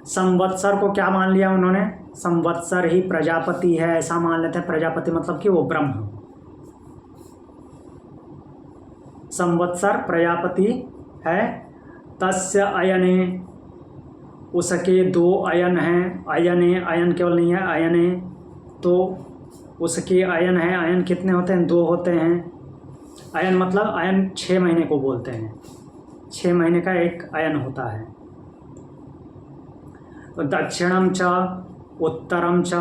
संवत्सर को क्या मान लिया उन्होंने? संवत्सर ही प्रजापति है ऐसा मान लेते हैं। प्रजापति मतलब कि वो ब्रह्म। संवत्सर प्रजापति है। तस्य अयने, उसके 2 अयन हैं। अयने, अयन केवल नहीं है, अयने तो उसके अयन है। अयन कितने होते हैं? 2 होते हैं। अयन मतलब अयन 6 महीने को बोलते हैं। 6 महीने का एक अयन होता है। तो दक्षिणम च उत्तरम च,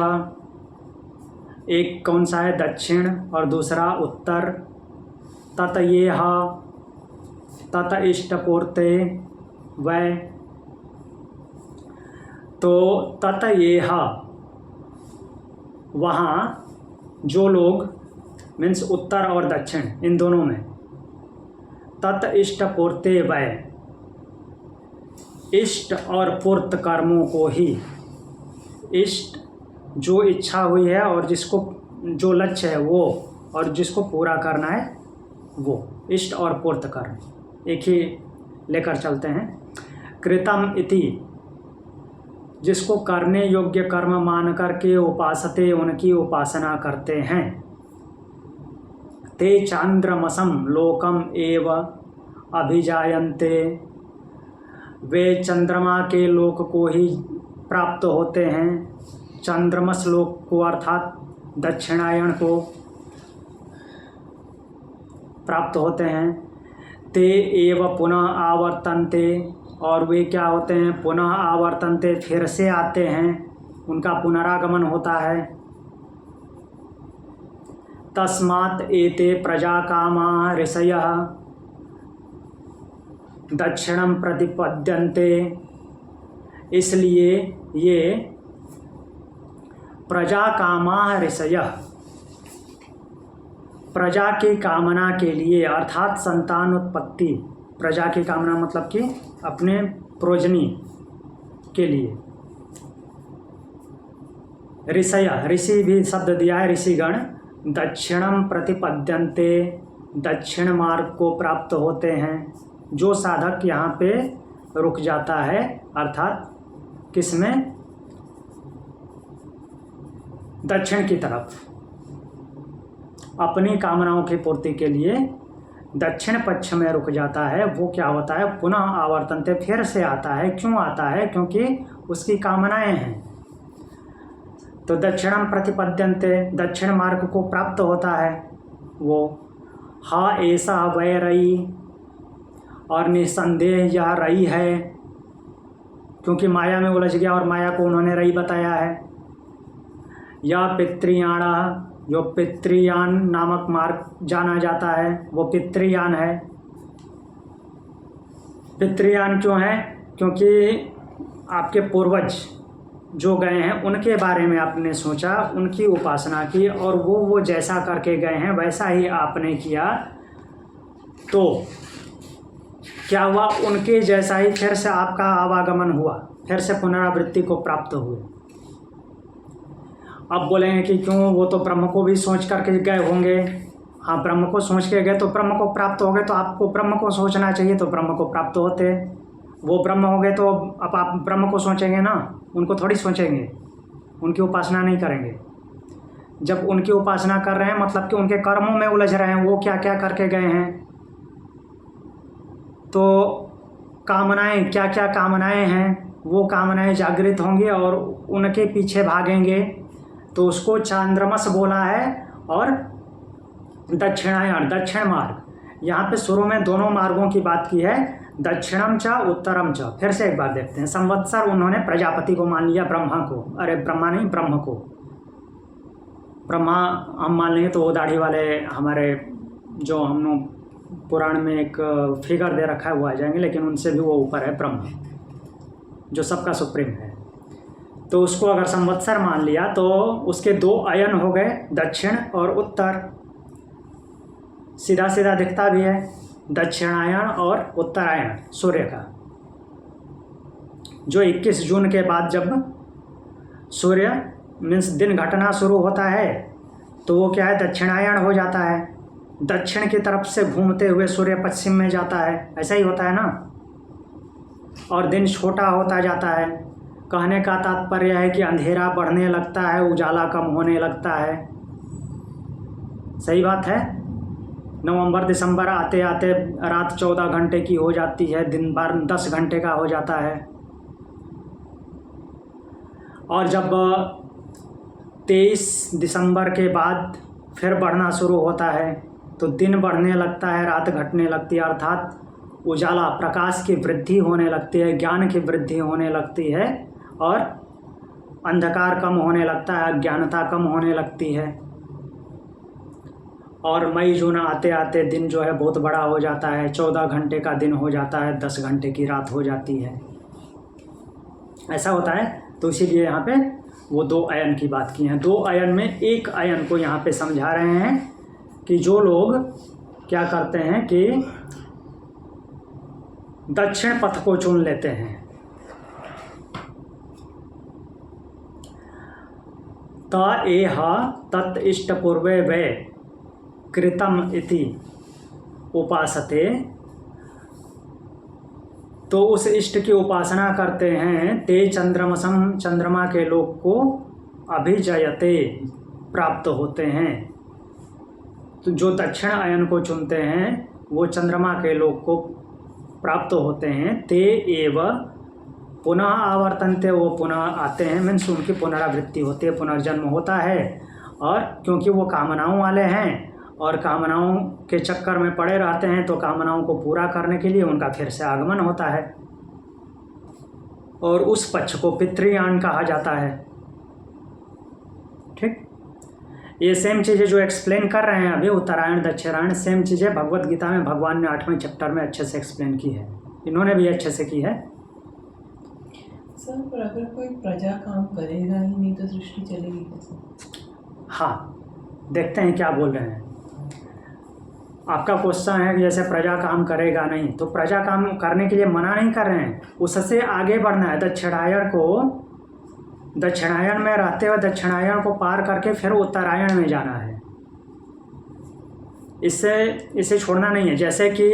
एक कौन सा है? दक्षिण और दूसरा उत्तर। तत येह, तत इष्टपूर्ते वै, तो तत येह वहाँ जो लोग, मीन्स उत्तर और दक्षिण इन दोनों में, तत इष्टपूर्ते वै, इष्ट और पूर्त कर्मों को ही, इष्ट जो इच्छा हुई है और जिसको जो लक्ष्य है वो, और जिसको पूरा करना है वो, इष्ट और पूर्त कर्म एक ही लेकर चलते हैं। कृतम इति, जिसको करने योग्य कर्म मान करके उपासते, उनकी उपासना करते हैं। ते चांद्रमसम लोकम एव अभिजायन्ते, वे चंद्रमा के लोक को ही प्राप्त होते हैं। चंद्रमस लोक को अर्थात दक्षिणायन को प्राप्त होते हैं। ते एव पुनः आवर्तन्ते, और वे क्या होते हैं? पुनः आवर्तन्ते, फिर से आते हैं, उनका पुनरागमन होता है। तस्मात् एते प्रजा कामा ऋषयः दक्षिणम प्रतिपद्यन्ते, इसलिए ये प्रजा कामा ऋषयः, प्रजा की कामना के लिए अर्थात संतान उत्पत्ति, प्रजा की कामना मतलब कि अपने प्रोजनी के लिए। ऋषय, ऋषि भी शब्द दिया है, ऋषिगण दक्षिणम प्रतिपद्यन्ते, दक्षिण मार्ग को प्राप्त होते हैं। जो साधक यहाँ पे रुक जाता है, अर्थात किसमें? दक्षिण की तरफ, अपनी कामनाओं की पूर्ति के लिए दक्षिण पक्ष में रुक जाता है, वो क्या होता है? पुनः आवर्तनते, फिर से आता है। क्यों आता है? क्योंकि उसकी कामनाएं हैं। तो दक्षिणम प्रतिपद्यन्ते, दक्षिण मार्ग को प्राप्त होता है वो। हा ऐसा वै रई, और निसंदेह यह रई है, क्योंकि माया में उलझ गया और माया को उन्होंने रई बताया है। या पितृयाण, जो पितृयान नामक मार्ग जाना जाता है वो पितृयान है। पितृयान क्यों है? क्योंकि आपके पूर्वज जो गए हैं उनके बारे में आपने सोचा, उनकी उपासना की, और वो जैसा करके गए हैं वैसा ही आपने किया, तो क्या हुआ? उनके जैसा ही फिर से आपका आवागमन हुआ, फिर से पुनरावृत्ति को प्राप्त हुए। अब बोलेंगे कि क्यों? वो तो ब्रह्म को भी सोच करके गए होंगे। हाँ, ब्रह्म को सोच के गए तो ब्रह्म को प्राप्त हो गए, तो आपको ब्रह्म को सोचना चाहिए तो ब्रह्म को प्राप्त होते। वो ब्रह्म हो गए तो अब आप ब्रह्म को सोचेंगे ना, उनको थोड़ी सोचेंगे, उनकी उपासना नहीं करेंगे। जब उनकी उपासना कर रहे हैं मतलब कि उनके कर्मों में उलझ रहे हैं, वो क्या क्या करके गए हैं, तो कामनाएं क्या क्या कामनाएं हैं, वो कामनाएं जागृत होंगी और उनके पीछे भागेंगे। तो उसको चांद्रमस बोला है। और दक्षिणायन, दक्षिण मार्ग, यहाँ पे शुरू में दोनों मार्गों की बात की है, दक्षिणम च उत्तरम च। फिर से एक बार देखते हैं। संवत्सर उन्होंने प्रजापति को मान लिया, ब्रह्मा को, अरे ब्रह्मा नहीं, ब्रह्म को। ब्रह्मा हम मान लेंगे तो वो दाढ़ी वाले हमारे जो हम लोग पुराण में एक फिगर दे रखा है वो आ जाएंगे, लेकिन उनसे भी वो ऊपर है ब्रह्म, जो सबका सुप्रीम है। तो उसको अगर संवत्सर मान लिया तो उसके 2 अयन हो गए, दक्षिण और उत्तर। सीधा सीधा दिखता भी है, दक्षिणायन और उत्तरायण सूर्य का। जो 21 जून के बाद जब सूर्य मीन्स दिन घटना शुरू होता है तो वो क्या है? दक्षिणायन हो जाता है। दक्षिण की तरफ से घूमते हुए सूर्य पश्चिम में जाता है, ऐसा ही होता है ना। और दिन छोटा होता जाता है। कहने का तात्पर्य है कि अंधेरा बढ़ने लगता है, उजाला कम होने लगता है। सही बात है। नवंबर दिसंबर आते आते रात 14 घंटे की हो जाती है, दिन भर 10 घंटे का हो जाता है। और जब 23 दिसंबर के बाद फिर बढ़ना शुरू होता है तो दिन बढ़ने लगता है, रात घटने लगती है, अर्थात उजाला प्रकाश की वृद्धि होने लगती है, ज्ञान की वृद्धि होने लगती है और अंधकार कम होने लगता है, अज्ञानता कम होने लगती है। और मई जून आते आते दिन जो है बहुत बड़ा हो जाता है, 14 घंटे का दिन हो जाता है, 10 घंटे की रात हो जाती है। ऐसा होता है। तो इसीलिए यहाँ पे वो 2 अयन की बात की है। 2 अयन में एक अयन को यहाँ पे समझा रहे हैं कि जो लोग क्या करते हैं कि दक्षिण पथ को चुन लेते हैं। त एह तत् इष्ट पूर्वे वे कृतम इति उपासते, तो उस इष्ट की उपासना करते हैं। ते चंद्रमसम, चंद्रमा के लोक को अभिजयते, प्राप्त होते हैं। तो जो दक्षिण अयन को चुनते हैं वो चंद्रमा के लोक को प्राप्त होते हैं। ते एव पुनः आवर्तनते, वो पुनः आते हैं, मीन्स उनकी पुनरावृत्ति होती है, पुनर्जन्म होता है। और क्योंकि वो कामनाओं वाले हैं और कामनाओं के चक्कर में पड़े रहते हैं तो कामनाओं को पूरा करने के लिए उनका फिर से आगमन होता है। और उस पक्ष को पितृयान कहा जाता है। ठीक, ये सेम चीज़ें जो एक्सप्लेन कर रहे हैं अभी उत्तरायण दक्षिणायन, सेम चीज़ें भगवत गीता में भगवान ने 8वें चैप्टर में अच्छे से एक्सप्लेन की है, इन्होंने भी अच्छे से की है। सर पर अगर कोई प्रजा काम करेगा ही नहीं तो सृष्टि चलेगी कैसे? हाँ, देखते हैं क्या बोल रहे हैं। आपका क्वेश्चन है कि जैसे प्रजा काम करेगा नहीं, तो प्रजा काम करने के लिए मना नहीं कर रहे हैं, उससे आगे बढ़ना है। दक्षिणायन को, दक्षिणायन में रहते हुए दक्षिणायन को पार करके फिर उत्तरायण में जाना है। इसे छोड़ना नहीं है। जैसे कि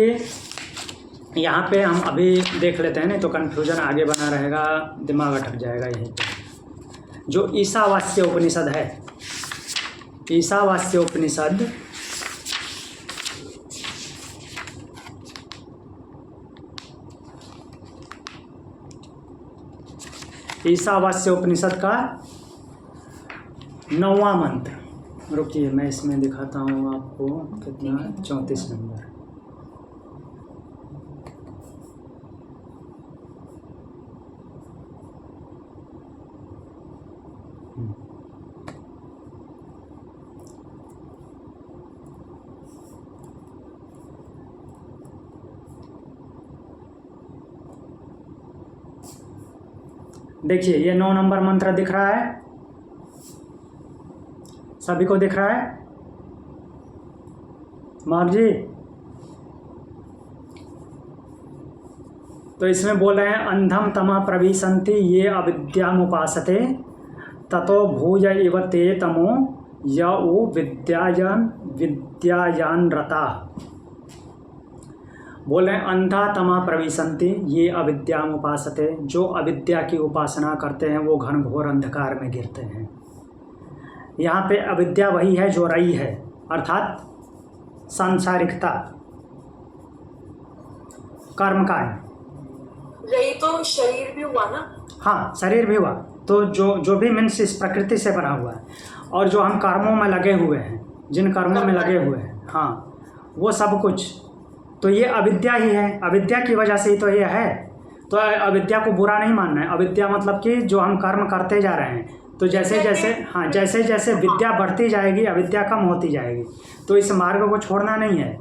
यहाँ पे हम अभी देख लेते हैं, नहीं तो कन्फ्यूजन आगे बना रहेगा, दिमाग अटक जाएगा। यहीं पे जो ईशावास्य उपनिषद है, ईशावास्य उपनिषद ईशावास्य उपनिषद का 9वां मंत्र, रुकिए मैं इसमें दिखाता हूँ आपको कितना, 34 नंबर। देखिए ये 9 नंबर मंत्र दिख रहा है, सभी को दिख रहा है मार्ग जी? तो इसमें बोल रहे हैं अंधम तमा प्रविशन्ति ये अविद्यामुपासते ततो भूय इव ते तमो यौ विद्यायान रता। बोल रहे हैं अंधा तमा प्रविशन्ति ये अविद्यामुपासते, जो अविद्या की उपासना करते हैं वो घनघोर अंधकार में गिरते हैं। यहाँ पे अविद्या वही है जो रई है, अर्थात सांसारिकता, कर्म कांड। रही तो शरीर भी हुआ ना? हाँ, शरीर भी हुआ। तो जो भी मीन्स इस प्रकृति से बना हुआ है, और जो हम कर्मों में लगे हुए हैं, जिन कर्मों में लगे हुए हैं, हाँ, वो सब कुछ तो ये अविद्या ही है। अविद्या की वजह से ही तो ये है। तो अविद्या को बुरा नहीं मानना है। अविद्या मतलब कि जो हम कर्म करते जा रहे हैं, तो जैसे जैसे विद्या बढ़ती जाएगी अविद्या कम होती जाएगी। तो इस मार्ग को छोड़ना नहीं है।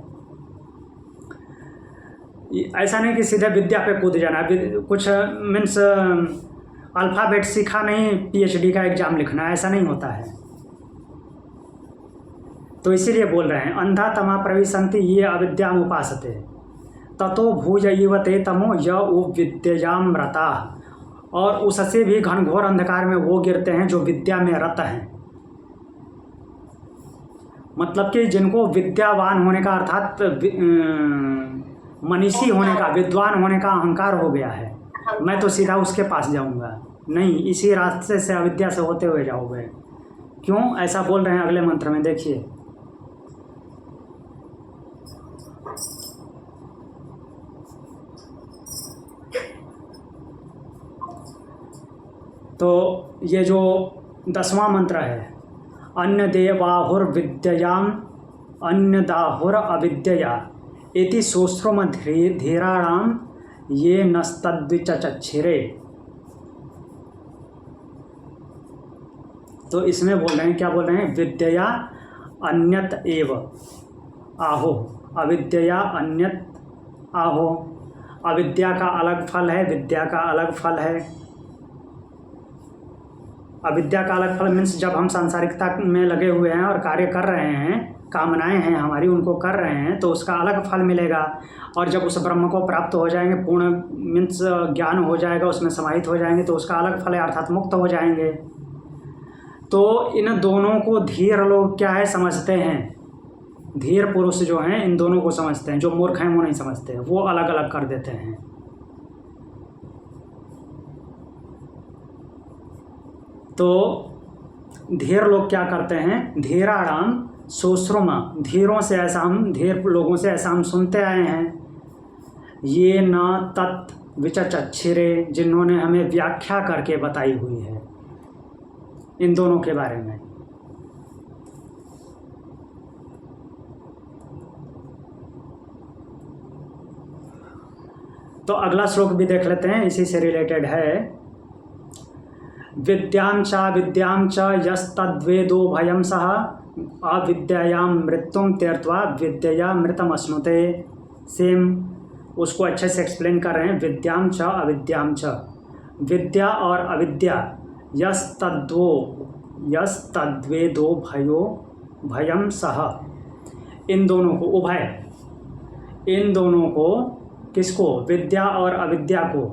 ऐसा नहीं कि सीधे विद्या पे कूद जाना, कुछ मीन्स अल्फ़ाबेट सीखा नहीं PhD का एग्ज़ाम लिखना, ऐसा नहीं होता है। तो इसीलिए बोल रहे हैं अंधा तमा प्रविशन्ति ये अविद्यामुपासते ततो भूय इव ते तमो यौ विद्यायाम रता, और उससे भी घनघोर अंधकार में वो गिरते हैं जो विद्या में रत हैं। मतलब कि जिनको विद्यावान होने का अर्थात मनीषी होने का, विद्वान होने का अहंकार हो गया है, मैं तो सीधा उसके पास जाऊंगा, नहीं, इसी रास्ते से अविद्या से होते हुए जाओगे। क्यों ऐसा बोल रहे हैं अगले मंत्र में, देखिए। तो ये जो 10वां मंत्र है, अन्य देवाहुर्विद्ययाम अन्य दाहुर अविद्यया इति सोश्रुम धीराणाम ये नस्तद्विचक्षिरे। तो इसमें बोल रहे हैं, क्या बोल रहे हैं, विद्या अन्यत एव आहो, अविद्या अन्यत आहो। अविद्या का अलग फल है, विद्या का अलग फल है। अविद्या का अलग फल मीन्स जब हम सांसारिकता में लगे हुए हैं और कार्य कर रहे हैं, कामनाएं हैं हमारी, उनको कर रहे हैं, तो उसका अलग फल मिलेगा। और जब उस ब्रह्म को प्राप्त हो जाएंगे, पूर्ण मीन्स ज्ञान हो जाएगा, उसमें समाहित हो जाएंगे, तो उसका अलग फल है, अर्थात मुक्त हो जाएंगे। तो इन दोनों को धीर लोग क्या है समझते हैं, धीर पुरुष जो हैं इन दोनों को समझते हैं, जो मूर्ख हैं वो नहीं समझते, वो अलग अलग कर देते हैं। तो धीर लोग क्या करते हैं, धीराणाम सोश्रुमा, धीरों से ऐसा हम, धीर लोगों से ऐसा हम सुनते आए हैं, ये न तत् विचक्षिरे, जिन्होंने हमें व्याख्या करके बताई हुई है इन दोनों के बारे में। तो अगला श्लोक भी देख लेते हैं, इसी से रिलेटेड है। विद्यां च यस्तद्वेदो भयं सह अविद्यायां मृत्युम त्यक्त्वा विद्यया मृतम अश्नुते। सेम उसको अच्छे से एक्सप्लेन कर रहे हैं। विद्यां च अविद्यां च, विद्या और अविद्या, यस्तद्वेदो भयं सह, इन दोनों को, उभय, इन दोनों को, किसको, विद्या और अविद्या को,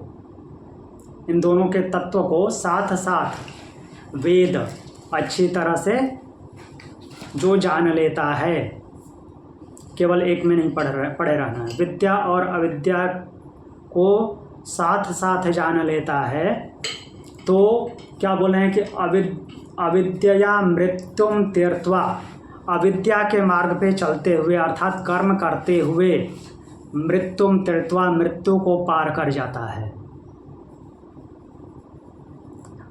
इन दोनों के तत्व को साथ साथ वेद अच्छी तरह से जो जान लेता है, केवल एक में नहीं पढ़े रहना है, विद्या और अविद्या को साथ साथ जान लेता है, तो क्या बोले हैं कि अविद्या मृत्युम तीर्थवा, अविद्या के मार्ग पे चलते हुए अर्थात कर्म करते हुए, मृत्युम तीर्थवा, मृत्यु को पार कर जाता है।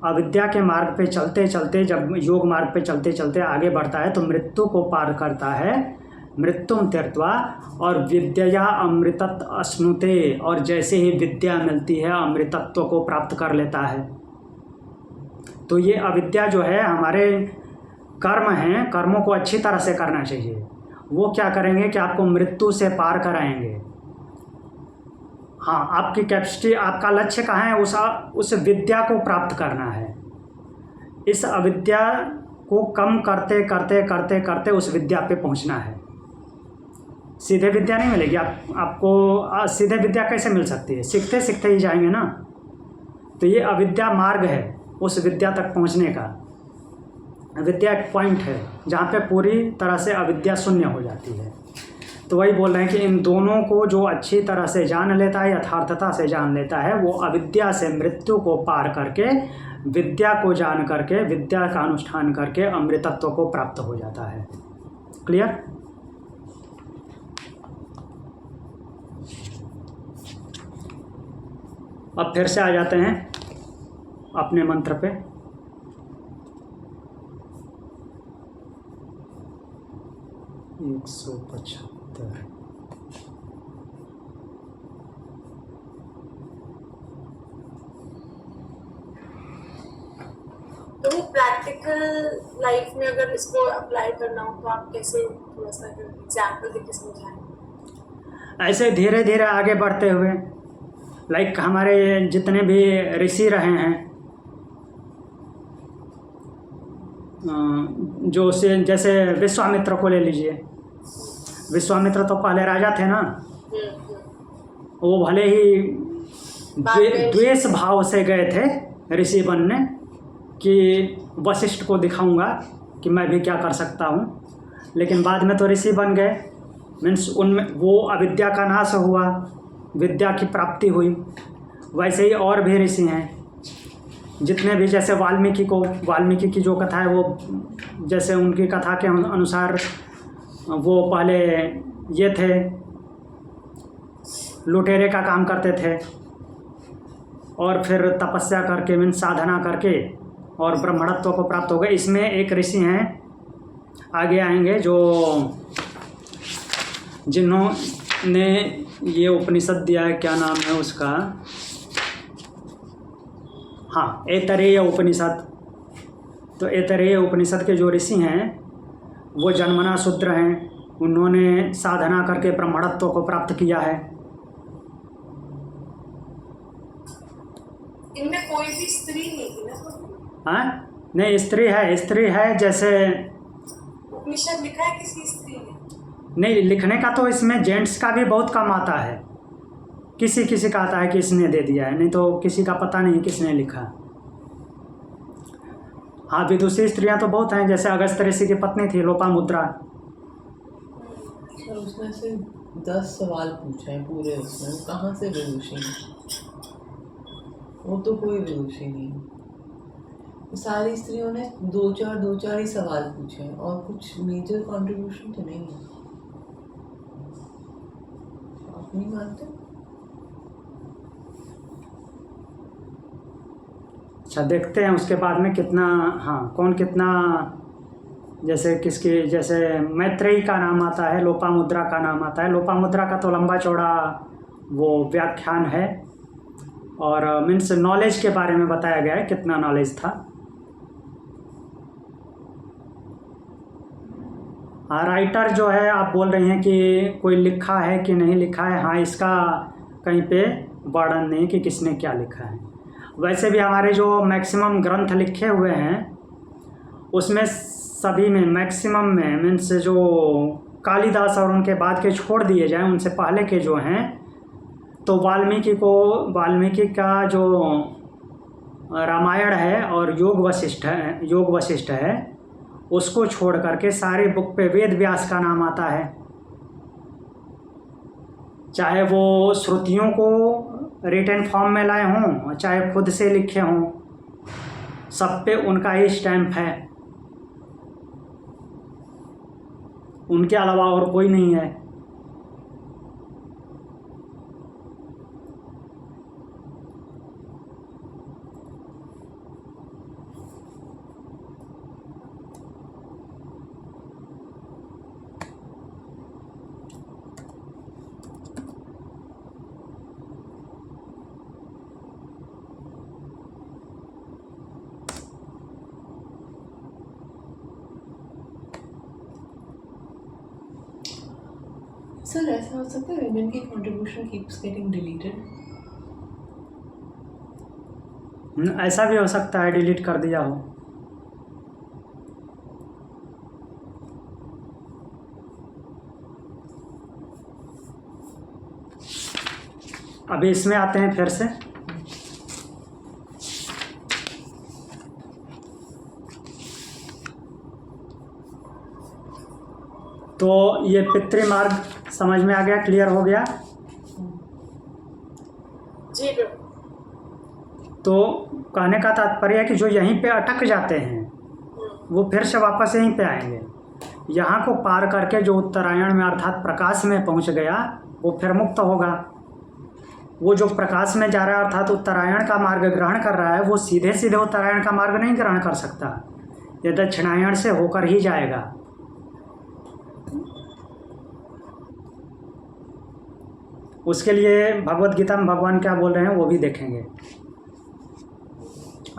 अविद्या के मार्ग पे चलते चलते, जब योग मार्ग पे चलते चलते आगे बढ़ता है तो मृत्यु को पार करता है, मृत्युम त्यक्त्वा, और विद्या अमृतत्व अश्नुते, और जैसे ही विद्या मिलती है अमृतत्व को प्राप्त कर लेता है। तो ये अविद्या जो है, हमारे कर्म हैं, कर्मों को अच्छी तरह से करना चाहिए। वो क्या करेंगे कि आपको मृत्यु से पार कराएंगे। हाँ, आपकी कैपेसिटी, आपका लक्ष्य कहाँ है, उस विद्या को प्राप्त करना है। इस अविद्या को कम करते करते करते करते उस विद्या पे पहुंचना है। सीधे विद्या नहीं मिलेगी आपको सीधे विद्या कैसे मिल सकती है, सीखते सीखते ही जाएंगे ना। तो ये अविद्या मार्ग है उस विद्या तक पहुंचने का। विद्या एक पॉइंट है जहाँ पे पूरी तरह से अविद्या शून्य हो जाती है। तो वही बोल रहे हैं कि इन दोनों को जो अच्छी तरह से जान लेता है, यथार्थता से जान लेता है, वो अविद्या से मृत्यु को पार करके, विद्या को जान करके, विद्या का अनुष्ठान करके अमृतत्व को प्राप्त हो जाता है। क्लियर? अब फिर से आ जाते हैं अपने मंत्र पे। एक 175। तो प्रैक्टिकल लाइफ में अगर इसको अप्लाई करना हो तो आप कैसे, थोड़ा सा एग्जाम्पल देके समझाएं? ऐसे धीरे धीरे आगे बढ़ते हुए, लाइक हमारे जितने भी ऋषि रहे हैं, जो से जैसे विश्वामित्र को ले लीजिए। विश्वामित्र तो पहले राजा थे ना, वो भले ही द्वेष भाव से गए थे ऋषि बनने कि वशिष्ठ को दिखाऊंगा कि मैं भी क्या कर सकता हूँ। लेकिन बाद में तो ऋषि बन गए, मीन्स उनमें वो अविद्या का नाश हुआ, विद्या की प्राप्ति हुई। वैसे ही और भी ऋषि हैं जितने भी, जैसे वाल्मीकि की जो कथा है वो, जैसे उनकी कथा के अनुसार वो पहले ये थे, लुटेरे का काम करते थे और फिर तपस्या करके मीन्स साधना करके और ब्रह्मणत्व को प्राप्त हो गए। इसमें एक ऋषि हैं आगे आएंगे जो जिन्होंने ये उपनिषद दिया है, क्या नाम है उसका, हाँ ऐतरेय उपनिषद। तो ऐतरेय उपनिषद के जो ऋषि हैं वो जन्मना शूद्र हैं, उन्होंने साधना करके ब्रह्मणत्व को प्राप्त किया है। इनमें कोई भी स्त्री नहीं थी ना? हाँ नहीं, स्त्री है जैसे उपनिषद लिखा है किसी स्त्री ने? नहीं, लिखने का तो इसमें जेंट्स का भी बहुत कम आता है, किसी का आता है कि इसने दे दिया है, नहीं तो किसी का पता नहीं किसने लिखा। हाँ विदुषी स्त्रियां तो बहुत हैं, जैसे अगस्त ऋषि की पत्नी थी लोपामुद्रा। और उसने से 10 सवाल पूछे हैं पूरे, उसमें वो कहाँ से विदुषी है? वो तो कोई विदुषी नहीं है। सारी स्त्रियों ने दो चार ही सवाल पूछे हैं और कुछ मेजर कंट्रीब्यूशन तो नहीं है। आप नहीं मानते? अच्छा देखते हैं उसके बाद में कितना, हाँ कौन कितना, जैसे किसकी, जैसे मैत्रेयी का नाम आता है, लोपामुद्रा का नाम आता है। लोपामुद्रा का तो लंबा चौड़ा वो व्याख्यान है और मीन्स नॉलेज के बारे में बताया गया है, कितना नॉलेज था। हाँ राइटर जो है, आप बोल रही हैं कि कोई लिखा है कि नहीं लिखा है, हाँ इसका कहीं पे वर्णन नहीं कि किसने क्या लिखा है। वैसे भी हमारे जो मैक्सिमम ग्रंथ लिखे हुए हैं उसमें सभी में मैक्सिमम में मीन्स जो कालिदास और उनके बाद के छोड़ दिए जाएं, उनसे पहले के जो हैं, तो वाल्मीकि का जो रामायण है और योग वशिष्ठ है उसको छोड़ करके सारे बुक पे वेद व्यास का नाम आता है। चाहे वो श्रुतियों को रिटन फॉर्म में लाए हों, चाहे खुद से लिखे हों, सब पे उनका ही स्टैम्प है, उनके अलावा और कोई नहीं है। सर ऐसा हो सकता है women की contribution keeps getting deleted? ऐसा भी हो सकता है डिलीट कर दिया हो। अभी इसमें आते हैं फिर से। तो ये पितृमार्ग समझ में आ गया, क्लियर हो गया? जी बिल्कुल। तो कहने का तात्पर्य है कि जो यहीं पे अटक जाते हैं वो फिर से वापस यहीं पे आएंगे। यहाँ को पार करके जो उत्तरायण में अर्थात प्रकाश में पहुँच गया वो फिर मुक्त होगा। वो जो प्रकाश में जा रहा है अर्थात उत्तरायण का मार्ग ग्रहण कर रहा है, वो सीधे सीधे उत्तरायण का मार्ग नहीं ग्रहण कर सकता, ये दक्षिणायण से होकर ही जाएगा। उसके लिए भगवत गीता में भगवान क्या बोल रहे हैं वो भी देखेंगे,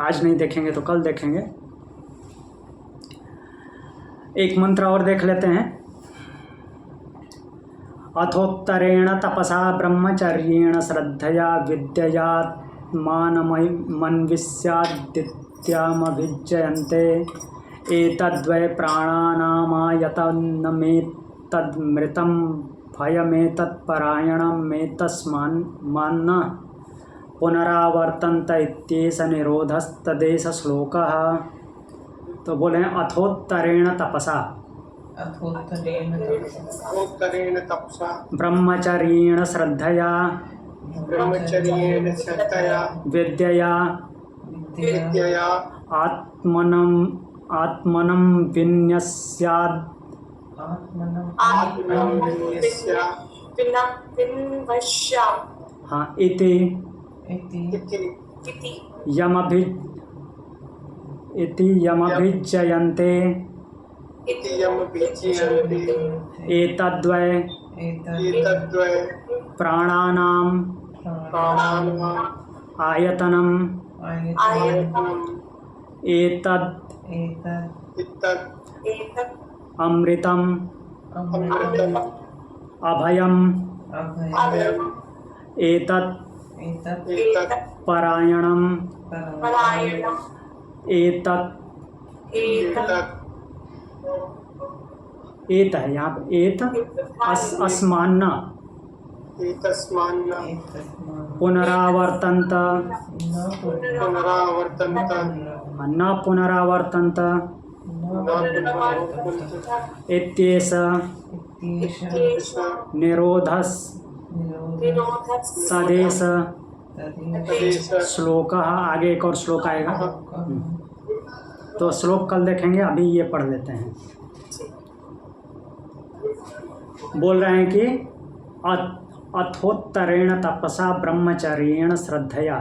आज नहीं देखेंगे तो कल देखेंगे। एक मंत्र और देख लेते हैं। अथोत्तरेण तपसा ब्रह्मचर्येण श्रद्धया विद्ययात्मानमन्विष्यादित्यामभिजयन्ते एतद्वै प्राणानामायतनमेतद्मृतं भयमेतत्परायणमेतस्मान्नः पुनरावर्तन्त इत्येष निरोधस्तदेश श्लोकः। तो बोले अथोत्तरेण तपसा, अथोत्तरेण तपसा उत्तरेण तपसा ब्रह्मचर्येण श्रद्धया ब्रह्मचर्येण श्रद्धया विद्यया विद्यया आत्मनं विन्यस्यात् आत्मनिर्भरस्य विनश्य हाँ इति इति यमभिज्जयन्ते इति यम विजयन्ते एतद्वै एतद्वै प्राणानां प्राणानाम् आयतनम् आयतनम् एतद् इत्तद् अमृतम् अमृतम् अभयम् अभयम् एतत् एतत् परायणम् एतत् एतत् एत है यहाँ पे एत अस्मान्न एतस्मान्न पुनरावर्तन्त पुनरावर्तन्त न पुनरावर्तन्त न पुनरावर्तन्त इत्येष निरोधस् तदेश तदेश श्लोकः। आगे एक और श्लोक आएगा, तो श्लोक कल देखेंगे, अभी ये पढ़ लेते हैं। बोल रहे हैं कि अथोत्तरेण तपसा ब्रह्मचर्येण श्रद्धया।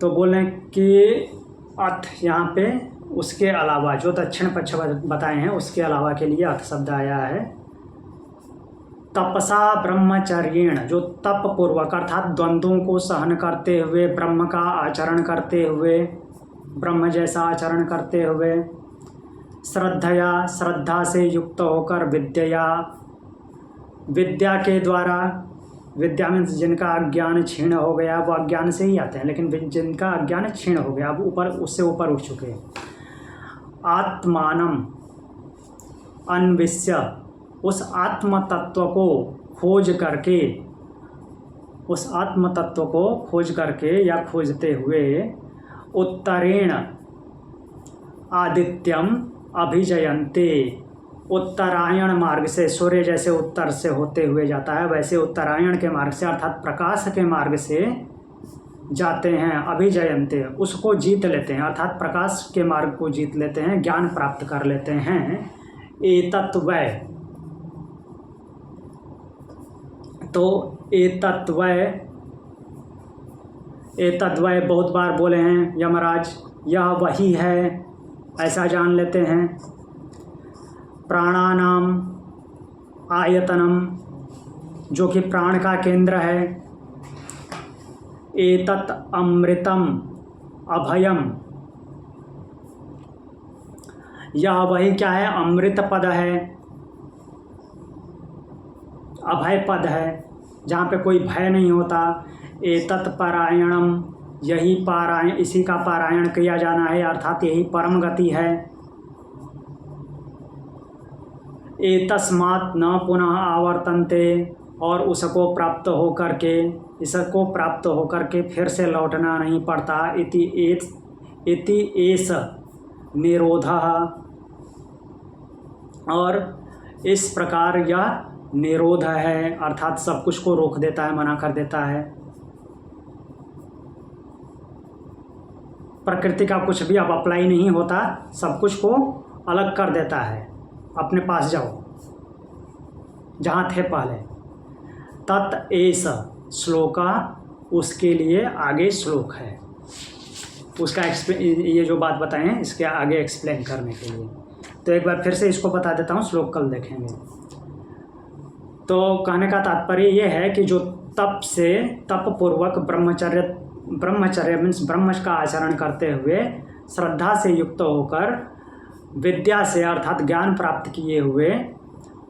तो बोले कि अथ यहाँ पे उसके अलावा जो दक्षिण पक्ष बताए हैं उसके अलावा के लिए अथ शब्द आया है। तपसा ब्रह्मचर्येण, जो तप पूर्वक अर्थात द्वंद्वों को सहन करते हुए, ब्रह्म का आचरण करते हुए, ब्रह्म जैसा आचरण करते हुए, श्रद्धया, श्रद्धा से युक्त होकर, विद्या, विद्या के द्वारा, विद्या में जिनका अज्ञान क्षीण हो गया, वो अज्ञान से ही आते हैं, लेकिन जिनका अज्ञान क्षीण हो गया अब ऊपर उससे ऊपर उठ चुके हैं, आत्मानम अन्विष्य, उस आत्म तत्व को खोज करके, उस आत्म तत्व को खोज करके या खोजते हुए, उत्तरेण आदित्यम अभिजयन्ते, उत्तरायण मार्ग से, सूर्य जैसे उत्तर से होते हुए जाता है वैसे उत्तरायण के मार्ग से अर्थात प्रकाश के मार्ग से जाते हैं। अभिजयन्ते, उसको जीत लेते हैं, अर्थात प्रकाश के मार्ग को जीत लेते हैं, ज्ञान प्राप्त कर लेते हैं। एतत्वै, तो एतद्वै बहुत बार बोले हैं यमराज, यह वही है ऐसा जान लेते हैं। प्राणानाम आयतनम, जो कि प्राण का केंद्र है। एतत् अमृतम अभयम, यह वही क्या है, अमृत पद है, अभय पद है, जहाँ पे कोई भय नहीं होता। एतत् पारायणम, यही पारायण, इसी का पारायण किया जाना है, अर्थात यही परम गति है। एतस्मात् न पुनः आवर्तन्ते, और उसको प्राप्त होकर के, इसको प्राप्त होकर के फिर से लौटना नहीं पड़ता। इति एष निरोधः, और इस प्रकार यह निरोध है, अर्थात सब कुछ को रोक देता है, मना कर देता है। प्रकृति का कुछ भी अब अप्लाई नहीं होता, सब कुछ को अलग कर देता है। अपने पास जाओ जहाँ थे पहले। तत् एष श्लोका, उसके लिए आगे श्लोक है, उसका ये जो बात बताए हैं इसके आगे एक्सप्लेन करने के लिए। तो एक बार फिर से इसको बता देता हूँ, श्लोक कल देखेंगे। तो कहने का तात्पर्य ये है कि जो तप से, तप पूर्वक ब्रह्मचर्य मीन्स ब्रह्म का आचरण करते हुए, श्रद्धा से युक्त होकर, विद्या से अर्थात ज्ञान प्राप्त किए हुए,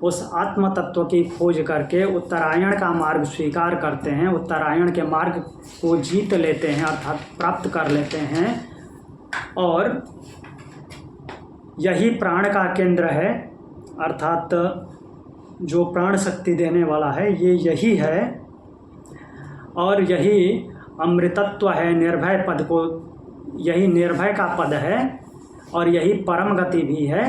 उस आत्म तत्व की खोज करके उत्तरायण का मार्ग स्वीकार करते हैं, उत्तरायण के मार्ग को जीत लेते हैं अर्थात प्राप्त कर लेते हैं, और यही प्राण का केंद्र है, अर्थात जो प्राण शक्ति देने वाला है ये यही है, और यही अमृतत्व है, निर्भय पद को, यही निर्भय का पद है, और यही परम गति भी है,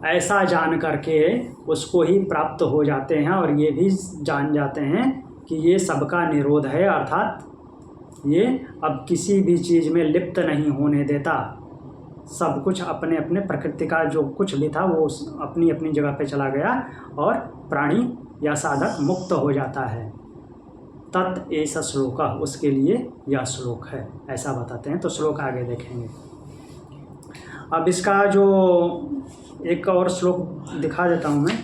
ऐसा जान करके उसको ही प्राप्त हो जाते हैं। और ये भी जान जाते हैं कि ये सबका निरोध है, अर्थात ये अब किसी भी चीज़ में लिप्त नहीं होने देता। सब कुछ अपने अपने प्रकृति का जो कुछ भी था वो अपनी अपनी जगह पे चला गया और प्राणी या साधक मुक्त हो जाता है। तत् ऐसा श्लोक, उसके लिए यह श्लोक है, ऐसा बताते हैं। तो श्लोक आगे देखेंगे। अब इसका जो एक और श्लोक दिखा देता हूँ मैं।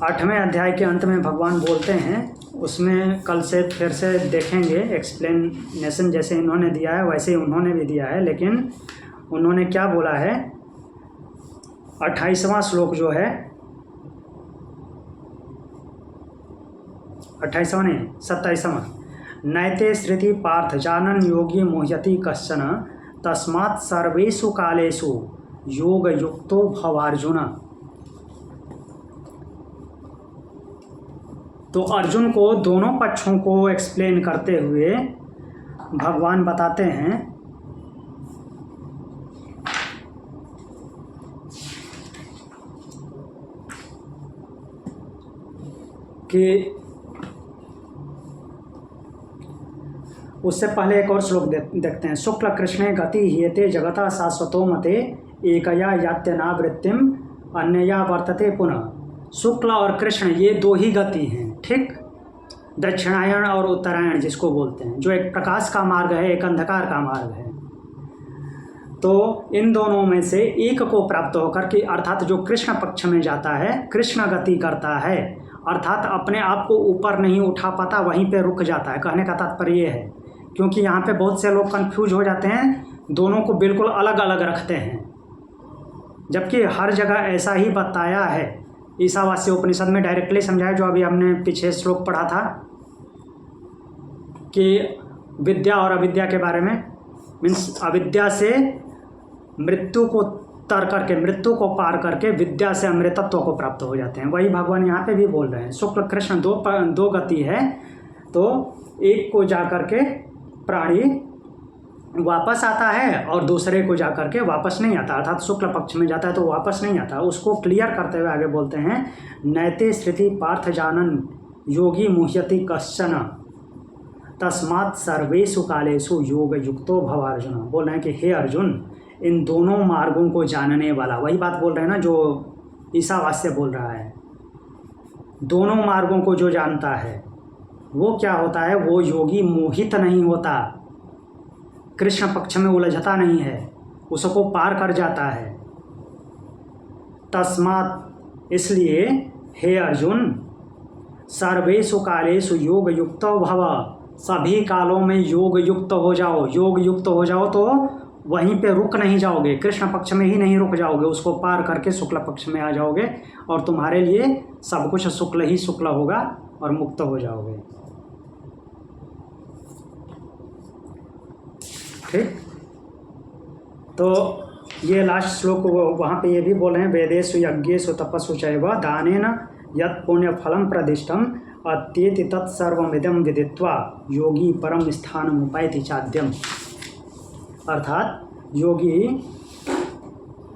8वें अध्याय के अंत में भगवान बोलते हैं, उसमें कल से फिर से देखेंगे। एक्सप्लेनेशन जैसे इन्होंने दिया है वैसे ही उन्होंने भी दिया है, लेकिन उन्होंने क्या बोला है। 28वां श्लोक जो है, 28वां नहीं 27वां, नैते श्रुति पार्थ जानन योगी मुह्यति कश्चन तस्मात् सर्वेषु कालेषु योग युक्तो भवार्जुन। तो अर्जुन को दोनों पक्षों को एक्सप्लेन करते हुए भगवान बताते हैं कि उससे पहले एक और श्लोक देखते हैं। शुक्ल कृष्णे गति हीयते जगता शाश्वतो मते एकया यात्यनावृत्तिम अन्यया वर्तते पुनः। शुक्ल और कृष्ण ये दो ही गति हैं, ठीक। दक्षिणायन और उत्तरायण जिसको बोलते हैं, जो एक प्रकाश का मार्ग है, एक अंधकार का मार्ग है। तो इन दोनों में से एक को प्राप्त होकर के, अर्थात जो कृष्ण पक्ष में जाता है, कृष्ण गति करता है, अर्थात अपने आप को ऊपर नहीं उठा पाता, वहीं पे रुक जाता है। कहने का तात्पर्य ये है, क्योंकि यहाँ पे बहुत से लोग कंफ्यूज हो जाते हैं, दोनों को बिल्कुल अलग अलग रखते हैं, जबकि हर जगह ऐसा ही बताया है। ईशावास्य उपनिषद में डायरेक्टली समझाया, जो अभी हमने पीछे श्लोक पढ़ा था कि विद्या और अविद्या के बारे में, मीन्स अविद्या से मृत्यु को तर करके, मृत्यु को पार करके विद्या से अमृतत्व को प्राप्त हो जाते हैं। वही भगवान यहाँ पे भी बोल रहे हैं। शुक्ल कृष्ण दो गति है, तो एक को जा करके प्राणी वापस आता है और दूसरे को जाकर के वापस नहीं आता, अर्थात शुक्ल पक्ष में जाता है तो वापस नहीं आता। उसको क्लियर करते हुए आगे बोलते हैं, नैते श्रुति पार्थ जानन योगी मुह्यति कश्चन तस्मात् सर्वेषु कालेषु योग युक्तो भव अर्जुन। बोल रहे हैं कि हे अर्जुन, इन दोनों मार्गों को जानने वाला, वही बात बोल रहे हैं ना जो ईशावास्य बोल रहा है। दोनों मार्गों को जो जानता है वो क्या होता है, वो योगी मोहित नहीं होता, कृष्ण पक्ष में उलझता नहीं है, उसको पार कर जाता है। तस्मात् इसलिए हे अर्जुन, सर्वेषु कालेषु योग युक्तो भव, सभी कालों में योग युक्त हो जाओ। योग युक्त हो जाओ तो वहीं पे रुक नहीं जाओगे, कृष्ण पक्ष में ही नहीं रुक जाओगे, उसको पार करके शुक्ल पक्ष में आ जाओगे और तुम्हारे लिए सब कुछ शुक्ल ही शुक्ल होगा और मुक्त हो जाओगे। ठीक, तो ये लास्ट श्लोक वहाँ पे ये भी बोल रहे हैं, वेदेषु यज्ञेषु तपस्सु चैव दानेन यत् पुण्य फलम प्रदिष्टम अत्येति तत्सर्वमिदं विदित्वा योगी परम स्थानम उपैति चाद्यम। अर्थात योगी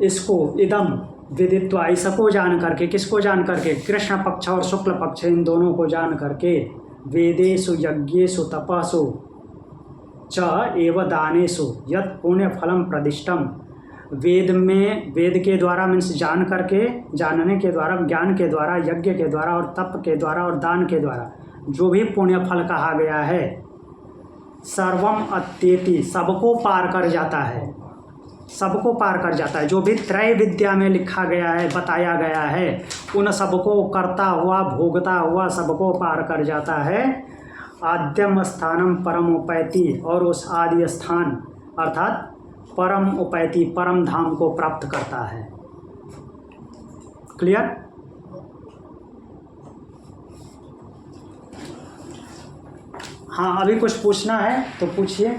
इसको इदम विदित्वा, इसको जान करके, किसको जान करके, कृष्ण पक्ष और शुक्ल पक्ष इन दोनों को जान करके, वेदेषु यज्ञेषु तपस्सु च एव दानेषु यत् पुण्य फलम प्रदिष्टम। वेद में, वेद के द्वारा मीन्स जान करके, जानने के द्वारा, ज्ञान के द्वारा, यज्ञ के द्वारा और तप के द्वारा और दान के द्वारा जो भी पुण्य फल कहा गया है, सर्वम अत्येति, सबको पार कर जाता है, सबको पार कर जाता है। जो भी त्रय विद्या में लिखा गया है, बताया गया है, उन सबको करता हुआ, भोगता हुआ सबको पार कर जाता है। आद्यम स्थानम परम उपैति, और उस आदि स्थान अर्थात परम उपैति, परम धाम को प्राप्त करता है। क्लियर? हाँ, अभी कुछ पूछना है तो पूछिए।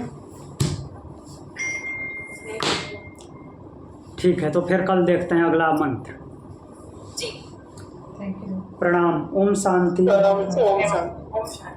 ठीक है, तो फिर कल देखते हैं अगला मंत्र। जी, थैंक यू। प्रणाम। ओम शांति। ओम शांति।